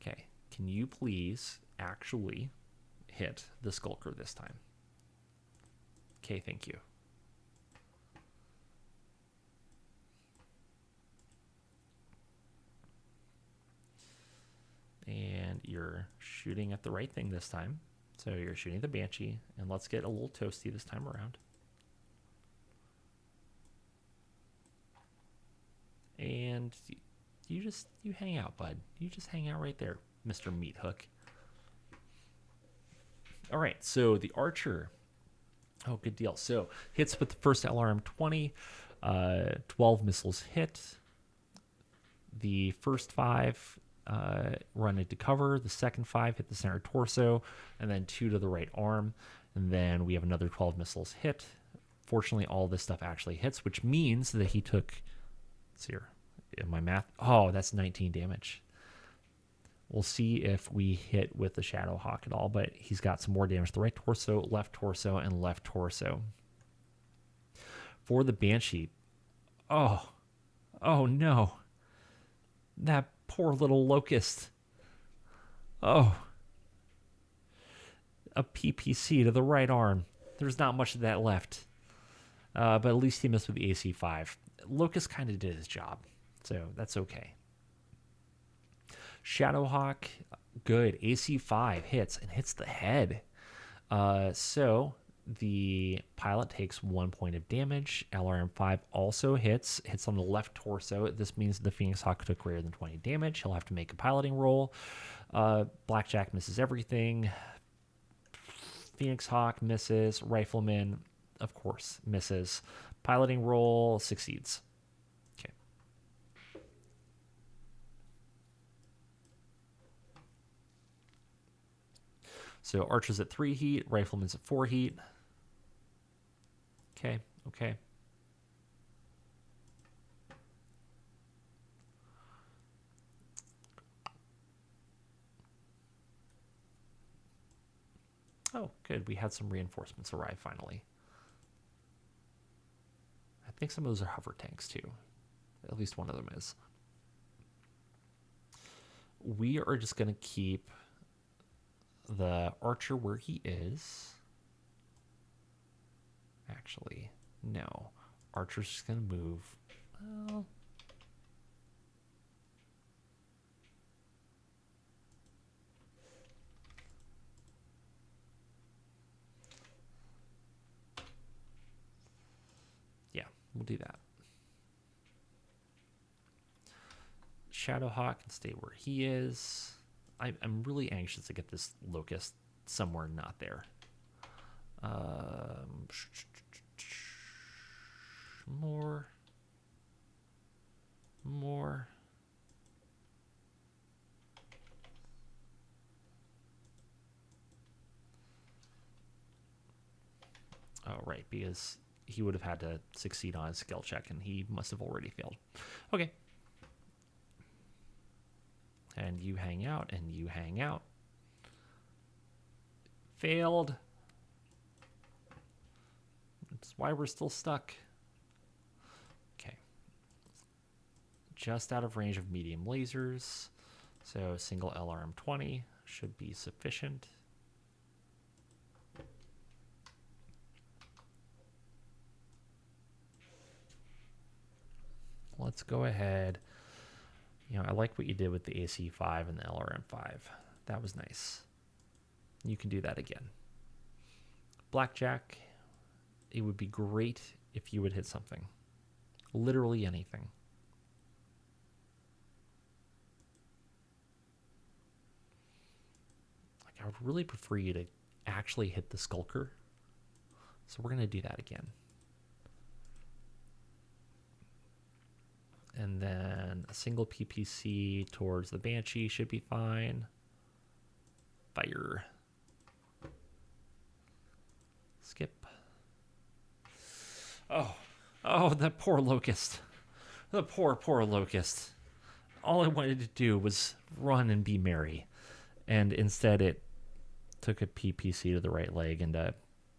Okay, can you please actually hit the Skulker this time? Okay, thank you. And you're shooting at the right thing this time. So you're shooting the Banshee, and let's get a little toasty this time around. And you hang out, bud. You just hang out right there, Mr. Meat Hook. All right, so the Archer. Oh, good deal. So hits with the first LRM 20, 12 missiles hit. The first 5 run into cover. The second 5 hit the center torso, and then 2 to the right arm. And then we have another 12 missiles hit. Fortunately, all this stuff actually hits, which means that he took, let's see here, in my math, oh, that's 19 damage. We'll see if we hit with the Shadowhawk at all, but he's got some more damage. The right torso, and left torso. For the Banshee, oh no. That poor little Locust. Oh. A PPC to the right arm. There's not much of that left. But at least he missed with the AC5. Locust kind of did his job, so that's okay. Shadowhawk, good. AC5 hits and hits the head. So the pilot takes 1 point of damage. LRM5 also hits on the left torso. This means the Phoenix Hawk took greater than 20 damage. He'll have to make a piloting roll. Blackjack misses everything. Phoenix Hawk misses. Rifleman, of course, misses. Piloting roll succeeds. Okay. So Archer's at 3 heat. Rifleman's at 4 heat. Okay. Oh, good. We had some reinforcements arrive finally. I think some of those are hover tanks too. At least one of them is. We are just going to keep the Archer where he is. Actually, no. Archer's just going to move. Well, yeah, we'll do that. Shadowhawk can stay where he is. I'm really anxious to get this Locust somewhere not there. More. Oh, right, because he would have had to succeed on his skill check, and he must have already failed. Okay. And you hang out, and you hang out. Failed. That's why we're still stuck. Okay. Just out of range of medium lasers. So single LRM 20 should be sufficient. Let's go ahead. I like what you did with the AC5 and the LRM5. That was nice. You can do that again. Blackjack, it would be great if you would hit something. Literally anything. I would really prefer you to actually hit the Skulker. So we're going to do that again. And then a single PPC towards the Banshee should be fine. Fire. Skip. Oh, that poor Locust. The poor Locust. All I wanted to do was run and be merry. And instead it took a PPC to the right leg and a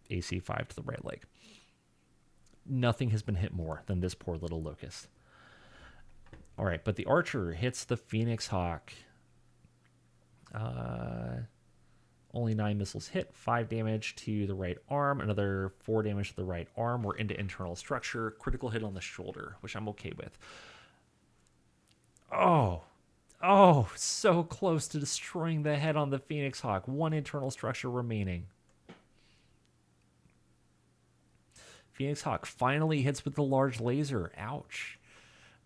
AC5 to the right leg. Nothing has been hit more than this poor little Locust. All right, but the Archer hits the Phoenix Hawk. Only 9 missiles hit, 5 damage to the right arm, another 4 damage to the right arm. We're into internal structure, critical hit on the shoulder, which I'm okay with. Oh, so close to destroying the head on the Phoenix Hawk. 1 internal structure remaining. Phoenix Hawk finally hits with the large laser. Ouch.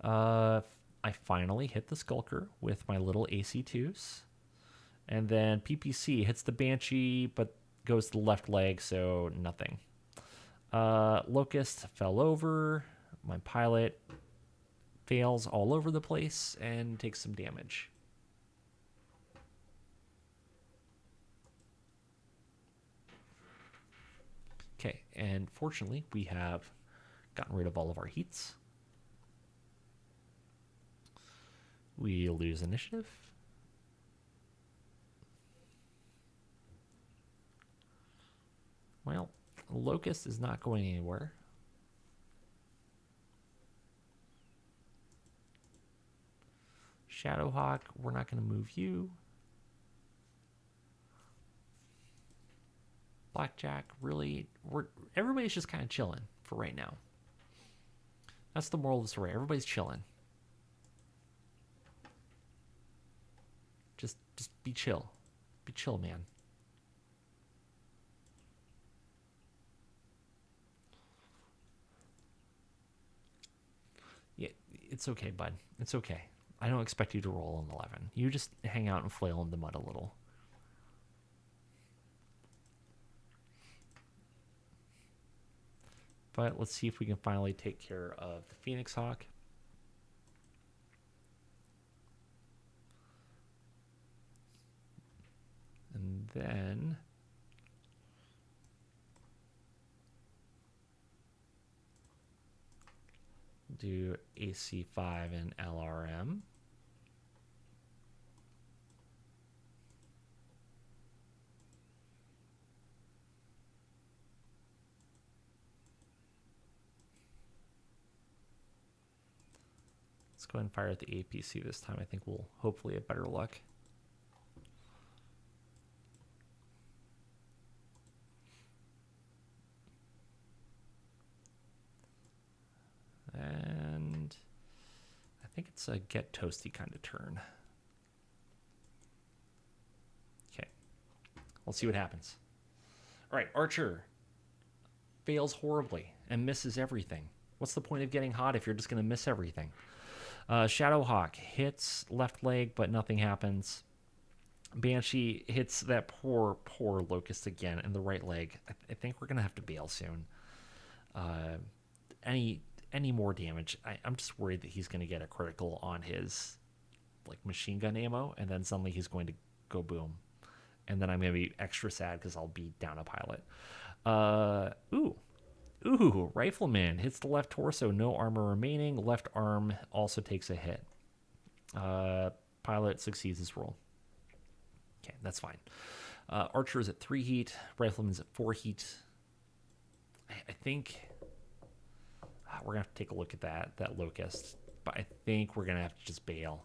I finally hit the Skulker with my little AC2s. And then PPC hits the Banshee, but goes to the left leg, so nothing. Locust fell over. My pilot fails all over the place and takes some damage. Okay, and fortunately, we have gotten rid of all of our heats. We lose initiative. Well, Locust is not going anywhere. Shadowhawk, we're not going to move you. Blackjack, really, everybody's just kind of chilling for right now. That's the moral of the story. Everybody's chilling. Just be chill. Be chill, man. Yeah, it's okay, bud. It's okay. I don't expect you to roll an 11. You just hang out and flail in the mud a little. But let's see if we can finally take care of the Phoenix Hawk. And then do AC5 and LRM. Let's go ahead and fire at the APC this time. I think we'll hopefully have better luck. And I think it's a get toasty kind of turn. Okay. We'll see what happens. All right, Archer fails horribly and misses everything. What's the point of getting hot if you're just going to miss everything? Shadowhawk hits left leg, but nothing happens. Banshee hits that poor Locust again in the right leg. I think we're going to have to bail soon. Any more damage, I'm just worried that he's going to get a critical on his like machine gun ammo, and then suddenly he's going to go boom. And then I'm going to be extra sad because I'll be down a pilot. Ooh, Rifleman hits the left torso, no armor remaining. Left arm also takes a hit. Pilot succeeds his roll. Okay, that's fine. Archer is at 3 heat. Rifleman's at 4 heat. I think we're going to have to take a look at that Locust. But I think we're going to have to just bail.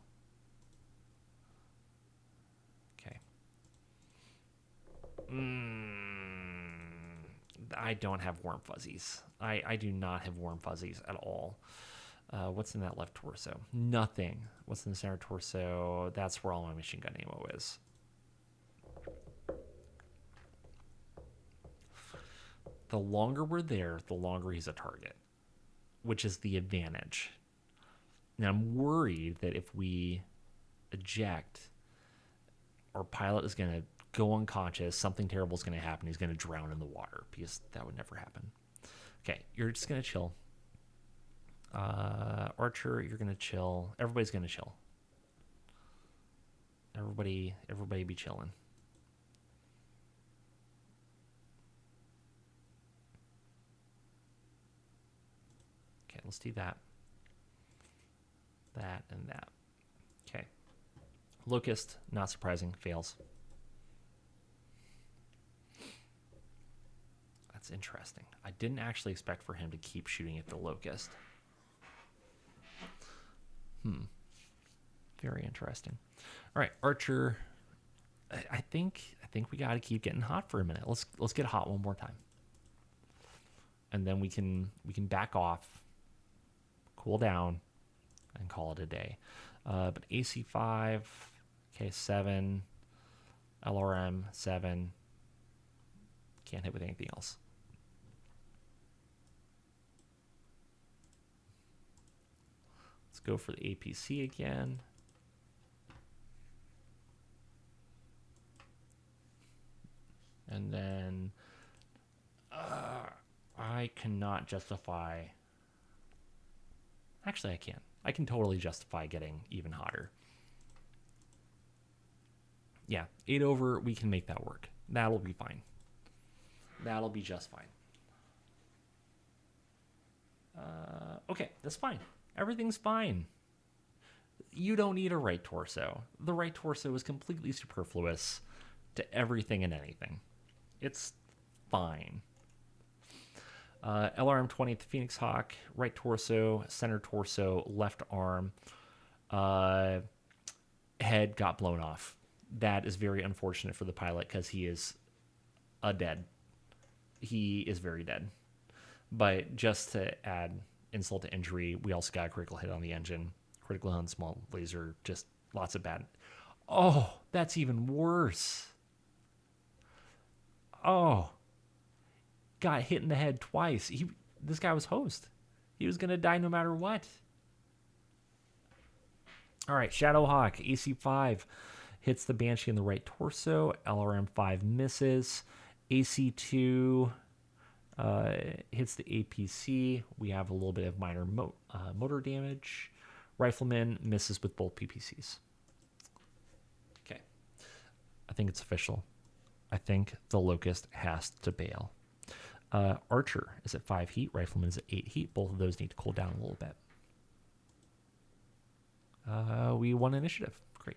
Okay. I don't have warm fuzzies. I do not have warm fuzzies at all. What's in that left torso? Nothing. What's in the center torso? That's where all my machine gun ammo is. The longer we're there, the longer he's a target, which is the advantage. Now, I'm worried that if we eject, our pilot is going to go unconscious. Something terrible is going to happen. He's going to drown in the water because that would never happen. Okay, you're just going to chill. Archer, you're going to chill. Everybody's going to chill. Everybody be chilling. Okay, let's do that. That and that. Okay. Locust, not surprising, fails. That's interesting. I didn't actually expect for him to keep shooting at the Locust. Very interesting. All right, Archer. I think we got to keep getting hot for a minute. Let's get hot one more time, and then we can back off, cool down, and call it a day. But AC5, K7, LRM 7. Can't hit with anything else. Let's go for the APC again. And then I cannot justify. Actually, I can. I can totally justify getting even hotter. Yeah, 8 over, we can make that work. That'll be fine. That'll be just fine. Okay, that's fine. Everything's fine. You don't need a right torso. The right torso is completely superfluous to everything and anything. It's fine. LRM 20 at the Phoenix Hawk, right torso, center torso, left arm, head got blown off. That is very unfortunate for the pilot because he is dead. He is very dead. But just to add insult to injury, we also got a critical hit on the engine, critical hit on the small laser, just lots of bad. Oh, that's even worse. Oh, got hit in the head twice. This guy was host. He was gonna die no matter what. All right, Shadowhawk AC5 hits the Banshee in the right torso. LRM5 misses. AC2 hits the APC. We have a little bit of minor motor damage. Rifleman misses with both PPCs. Okay, I think it's official. I think the Locust has to bail. Archer is at 5 heat. Rifleman is at 8 heat. Both of those need to cool down a little bit. We won initiative. Great.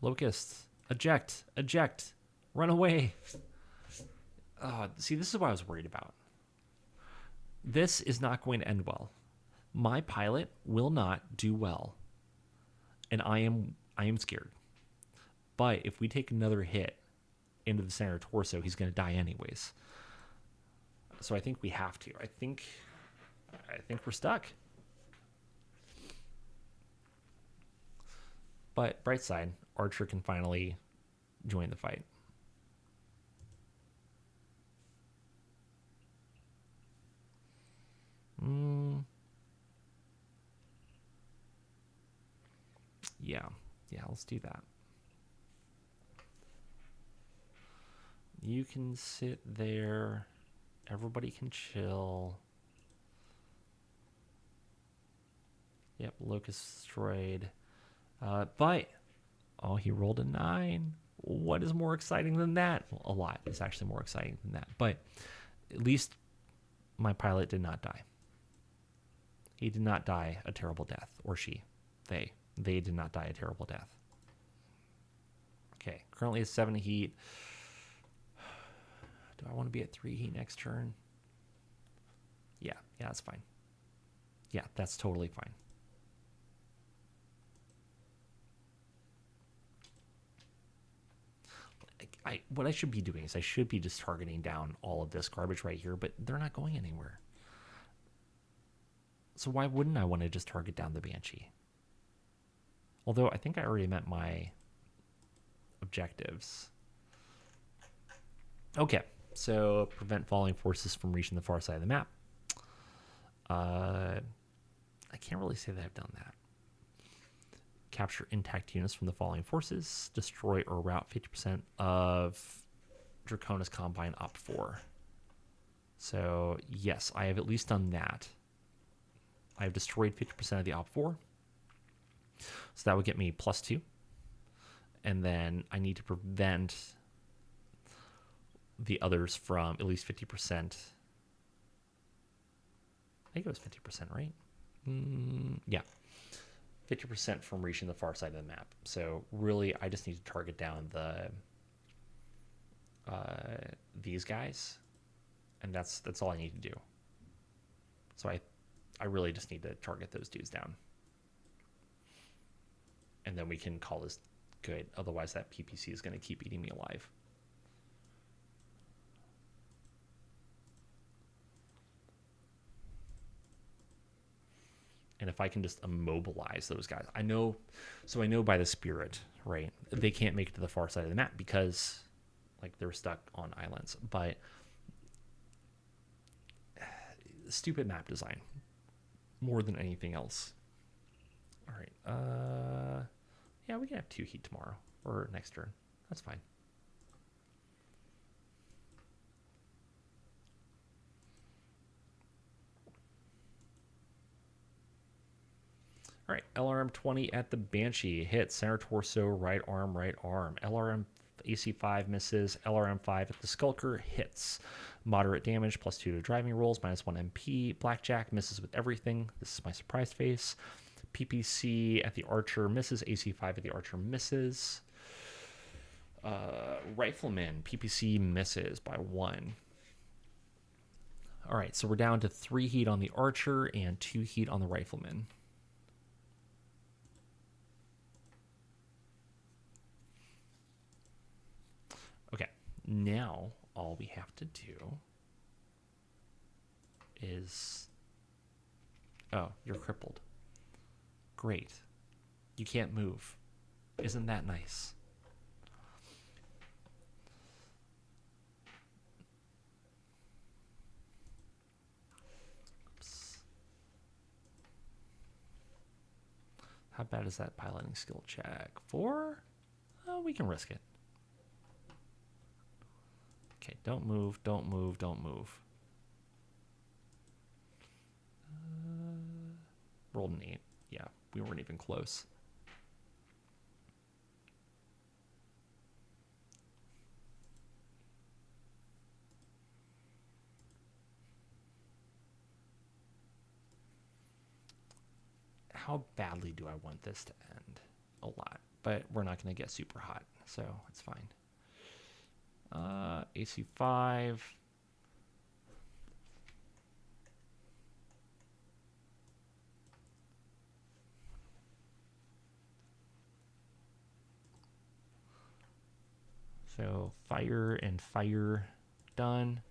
Locust, eject, run away. See, this is what I was worried about. This is not going to end well. My pilot will not do well, and I am scared. But if we take another hit into the center torso, he's going to die anyways. So I think we have to. I think we're stuck. But bright side, Archer can finally join the fight. Yeah, let's do that. You can sit there. Everybody can chill. Yep, Locust destroyed. But, oh, he rolled a 9. What is more exciting than that? Well, a lot is actually more exciting than that. But at least my pilot did not die. He did not die a terrible death. Or she. They did not die a terrible death. Okay, currently at 7 heat. Do I want to be at 3 heat next turn? Yeah, that's fine. Yeah, that's totally fine. What I should be doing is I should be just targeting down all of this garbage right here, but they're not going anywhere. So why wouldn't I want to just target down the Banshee? Although I think I already met my objectives. Okay, so prevent falling forces from reaching the far side of the map. I can't really say that I've done that. Capture intact units from the following forces. Destroy or rout 50% of Draconis Combine Op 4. So, yes, I have at least done that. I have destroyed 50% of the Op 4. So that would get me +2. And then I need to prevent the others from at least 50%. I think it was 50%, right? Yeah. 50% from reaching the far side of the map. So really, I just need to target down these guys, and that's all I need to do. So I really just need to target those dudes down, and then we can call this good. Otherwise, that PPC is going to keep eating me alive. And if I can just immobilize those guys, I know by the spirit, right? They can't make it to the far side of the map because, like, they're stuck on islands. But stupid map design, more than anything else. All right. Yeah, we can have 2 heat tomorrow or next turn. That's fine. All right, LRM 20 at the Banshee. Hit center torso, right arm, right arm. LRM AC5 misses. LRM 5 at the Skulker hits. Moderate damage, +2 to driving rolls, -1 MP. Blackjack misses with everything. This is my surprise face. PPC at the Archer misses. AC5 at the Archer misses. Rifleman, PPC misses by 1. All right, so we're down to 3 heat on the Archer and 2 heat on the Rifleman. Okay, now all we have to do is... Oh, you're crippled. Great. You can't move. Isn't that nice? Oops. How bad is that piloting skill check? 4? Oh, we can risk it. Okay, don't move, don't move, don't move. Rolled an 8. Yeah, we weren't even close. How badly do I want this to end? A lot, but we're not going to get super hot, so it's fine. AC5. So fire and fire done.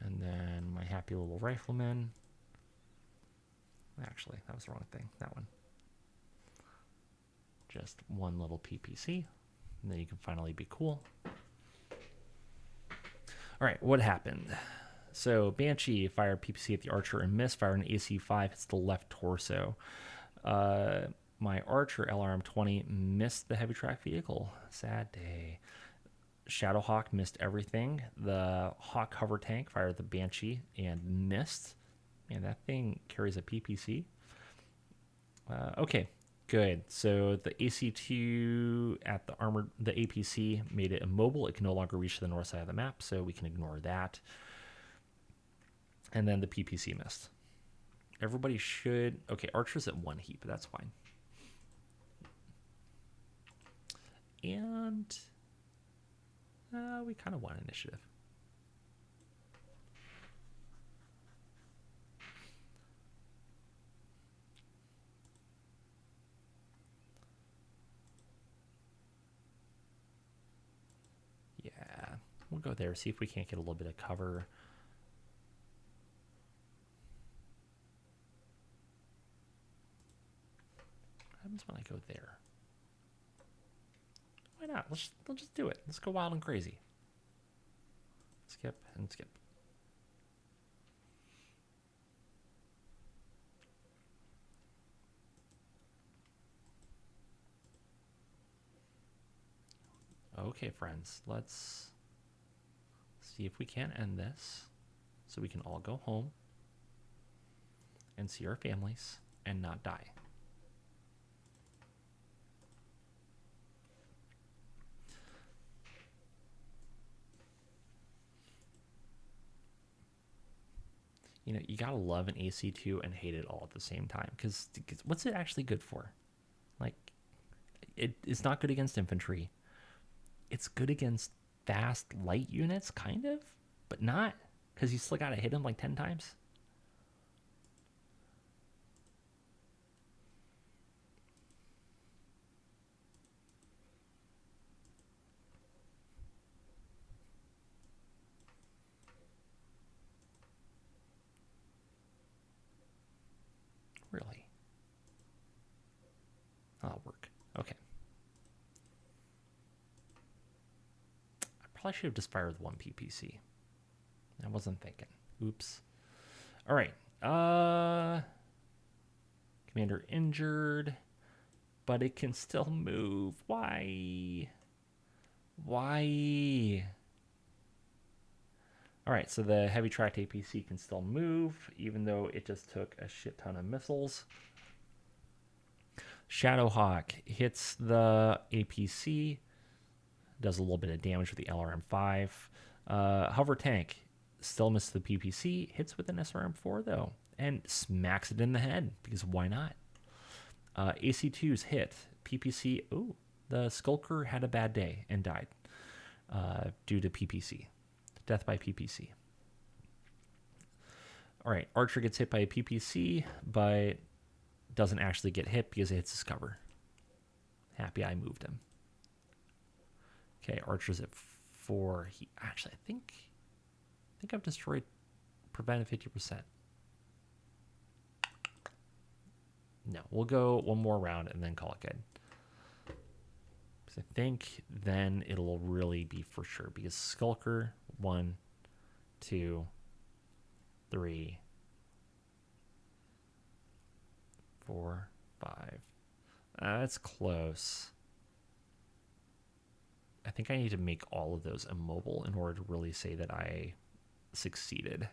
And then my happy little rifleman. Actually, that was the wrong thing. That one. Just one little PPC. And then you can finally be cool. All right, what happened? So Banshee fired PPC at the Archer and missed. Fired an AC5. Hits the left torso. My Archer LRM 20 missed the heavy track vehicle. Sad day. Shadowhawk missed everything. The Hawk hover tank fired the Banshee and missed. Man, that thing carries a PPC. Okay, good. So the AC2 at the APC made it immobile. It can no longer reach the north side of the map, so we can ignore that. And then the PPC missed. Everybody should... Okay, Archer's at 1 heat, but that's fine. And... we kind of want initiative. Yeah, we'll go there, see if we can't get a little bit of cover. What happens when I go there? Why not? Let's just do it. Let's go wild and crazy. Skip and skip. Okay, friends, let's see if we can end this so we can all go home and see our families and not die. You know, you gotta love an AC2 and hate it all at the same time, because what's it actually good for? Like, it's not good against infantry. It's good against fast light units, kind of, but not, because you still gotta hit them like 10 times. Really? That'll work. Okay. I probably should have just fired with one PPC. I wasn't thinking. Oops. All right. Commander injured, but it can still move. Why? Why? All right, so the heavy tracked APC can still move, even though it just took a shit ton of missiles. Shadowhawk hits the APC, does a little bit of damage with the LRM-5. Hover tank still misses the PPC, hits with an SRM-4 though, and smacks it in the head, because why not? AC2's hit. PPC, oh, the Skulker had a bad day and died due to PPC. Death by PPC. All right, Archer gets hit by a PPC, but doesn't actually get hit because it hits his cover. Happy I moved him. Okay, Archer's at 4. He actually, I think I've destroyed prevented 50%. No, we'll go one more round and then call it good. Because I think then it'll really be for sure. Because Skulker, 1, 2, 3, 4, 5. That's close. I think I need to make all of those immobile in order to really say that I succeeded.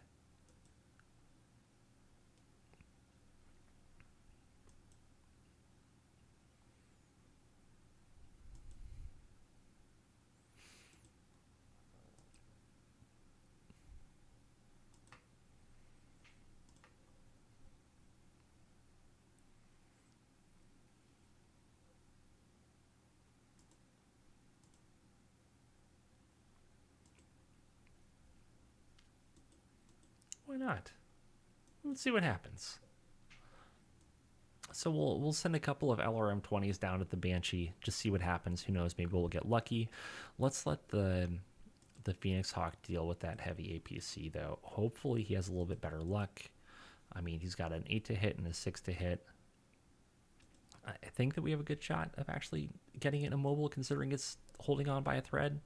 Why not? Let's see what happens. So we'll send a couple of LRM-20s down at the Banshee, just see what happens. Who knows? Maybe we'll get lucky. Let's let the Phoenix Hawk deal with that heavy APC, though. Hopefully he has a little bit better luck. I mean, he's got an 8 to hit and a 6 to hit. I think that we have a good shot of actually getting it immobile, considering it's holding on by a thread.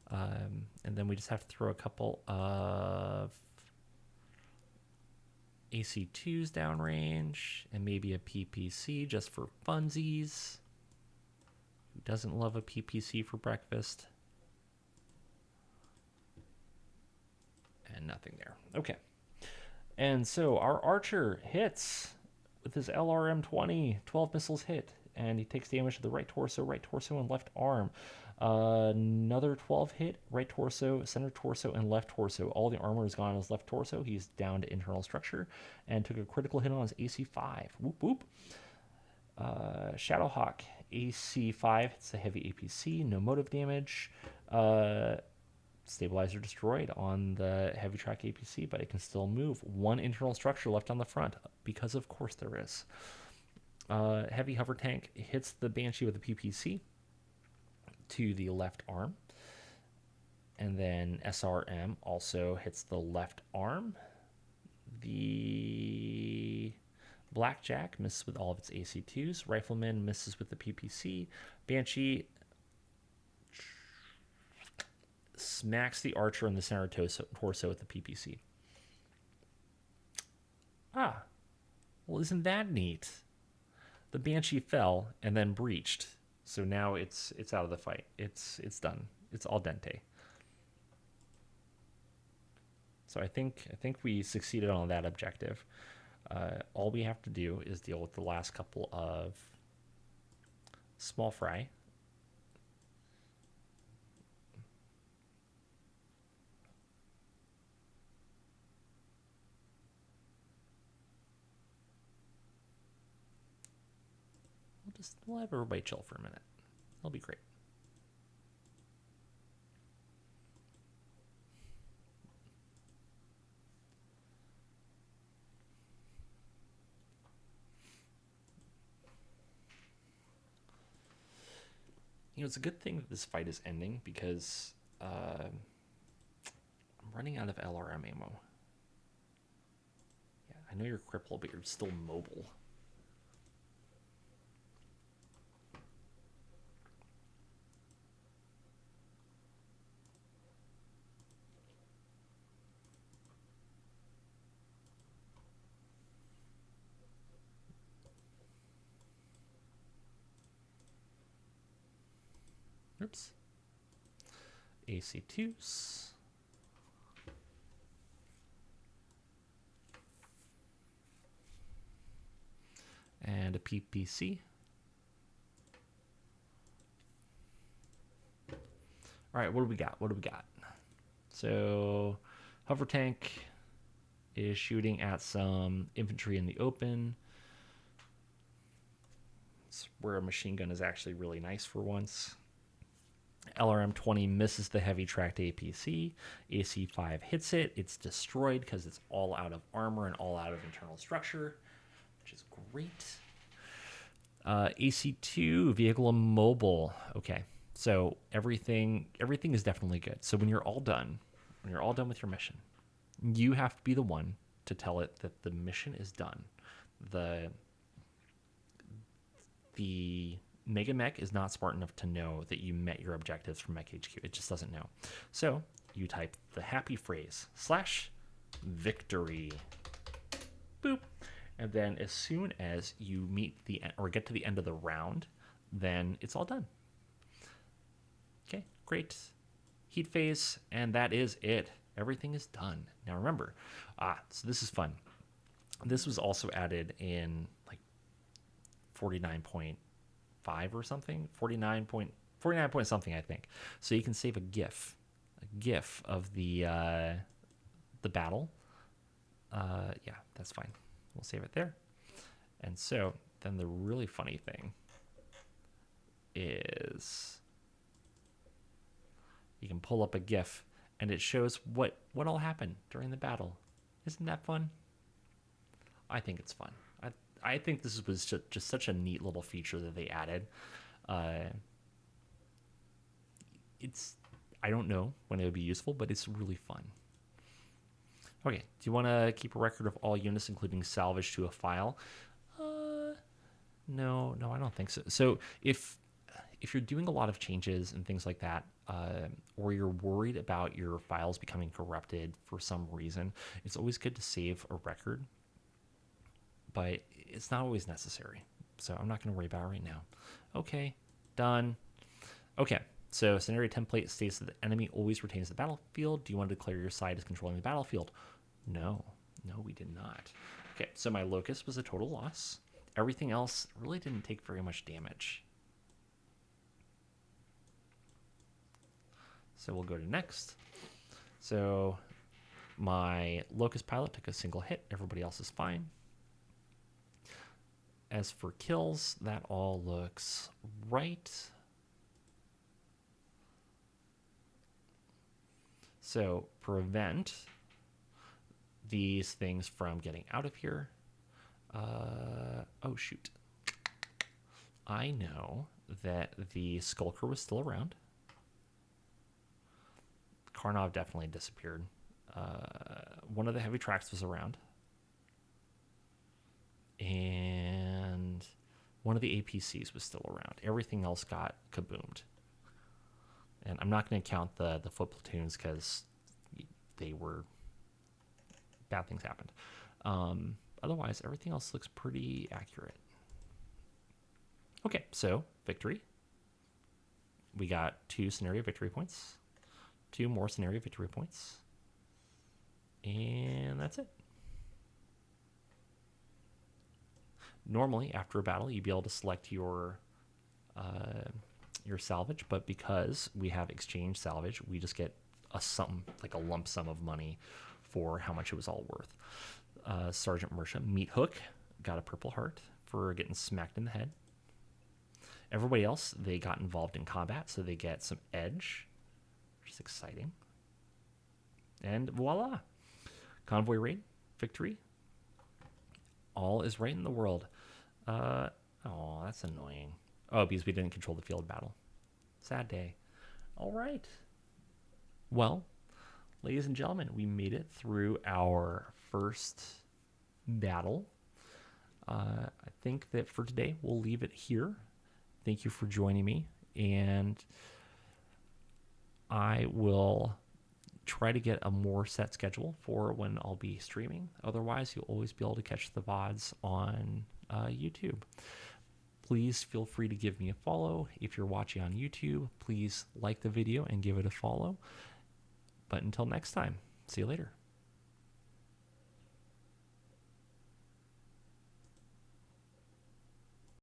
And then we just have to throw a couple of AC2s downrange and maybe a PPC just for funsies. Who doesn't love a PPC for breakfast? And nothing there. Okay. And so our Archer hits with his LRM-20, 12 missiles hit, and he takes damage to the right torso, and left arm. Another 12 hit, right torso, center torso, and left torso. All the armor is gone on his left torso. He's down to internal structure and took a critical hit on his AC5. Whoop, whoop. Shadowhawk, AC5 hits the heavy APC, no motive damage. Stabilizer destroyed on the heavy track APC, but it can still move. One internal structure left on the front, because of course there is. Heavy hover tank hits the Banshee with a PPC to the left arm. And then SRM also hits the left arm. The Blackjack misses with all of its AC2s. Rifleman misses with the PPC. Banshee smacks the archer in the center torso with the PPC. Ah, well, isn't that neat? The Banshee fell and then breached, so now it's out of the fight. It's done. It's al dente. So I think we succeeded on that objective. All we have to do is deal with the last couple of small fry. We'll have everybody chill for a minute. It'll be great. It's a good thing that this fight is ending because I'm running out of LRM ammo. Yeah, I know you're crippled, but you're still mobile. Oops. AC2s. And a PPC. All right, what do we got? So, hover tank is shooting at some infantry in the open. It's where a machine gun is actually really nice for once. LRM-20 misses the heavy tracked APC. AC-5 hits it. It's destroyed because it's all out of armor and all out of internal structure, which is great. AC-2, vehicle immobile. Okay, so everything is definitely good. So when you're all done with your mission, you have to be the one to tell it that the mission is done. The megamek is not smart enough to know that you met your objectives from MekHQ. It just doesn't know. So you type the happy phrase /victory. Boop. And then as soon as you meet the end or get to the end of the round, then it's all done. Okay, great. Heat phase, and that is it. Everything is done. Now remember, so this is fun. This was also added in like 49.5 or something, 49 point something, I think. So you can save a GIF of the battle. Yeah, that's fine. We'll save it there. And so then the really funny thing is you can pull up a GIF and it shows what all happened during the battle. Isn't that fun? I think it's fun. I think this was just such a neat little feature that they added. I don't know when it would be useful, but it's really fun. Okay, do you want to keep a record of all units, including salvage to a file? No, I don't think so. So if you're doing a lot of changes and things like that, or you're worried about your files becoming corrupted for some reason, it's always good to save a record. But it's not always necessary. So I'm not going to worry about it right now. Okay, done. Okay, so scenario template states that the enemy always retains the battlefield. Do you want to declare your side as controlling the battlefield? No, we did not. Okay, so my locus was a total loss. Everything else really didn't take very much damage. So we'll go to next. So my locus pilot took a single hit. Everybody else is fine. As for kills, that all looks right. So prevent these things from getting out of here. Oh, shoot. I know that the Skulker was still around. Karnov definitely disappeared. One of the heavy tracks was around. And one of the APCs was still around. Everything else got kaboomed. And I'm not going to count the foot platoons because they were bad things happened. Otherwise, everything else looks pretty accurate. Okay, so victory. We got 2 scenario victory points, 2 more scenario victory points, and that's it. Normally, after a battle, you'd be able to select your salvage, but because we have exchange salvage, we just get a sum, like a lump sum of money for how much it was all worth. Sergeant Mersha MekHQ got a purple heart for getting smacked in the head. Everybody else, they got involved in combat, so they get some edge, which is exciting. And voila, convoy raid, victory. All is right in the world. Oh, that's annoying. Oh, because we didn't control the field of battle. Sad day. All right. Well, ladies and gentlemen, we made it through our first battle. I think that for today, we'll leave it here. Thank you for joining me, and I will try to get a more set schedule for when I'll be streaming. Otherwise, you'll always be able to catch the VODs on YouTube. Please feel free to give me a follow. If you're watching on YouTube, please like the video and give it a follow. But until next time, see you later.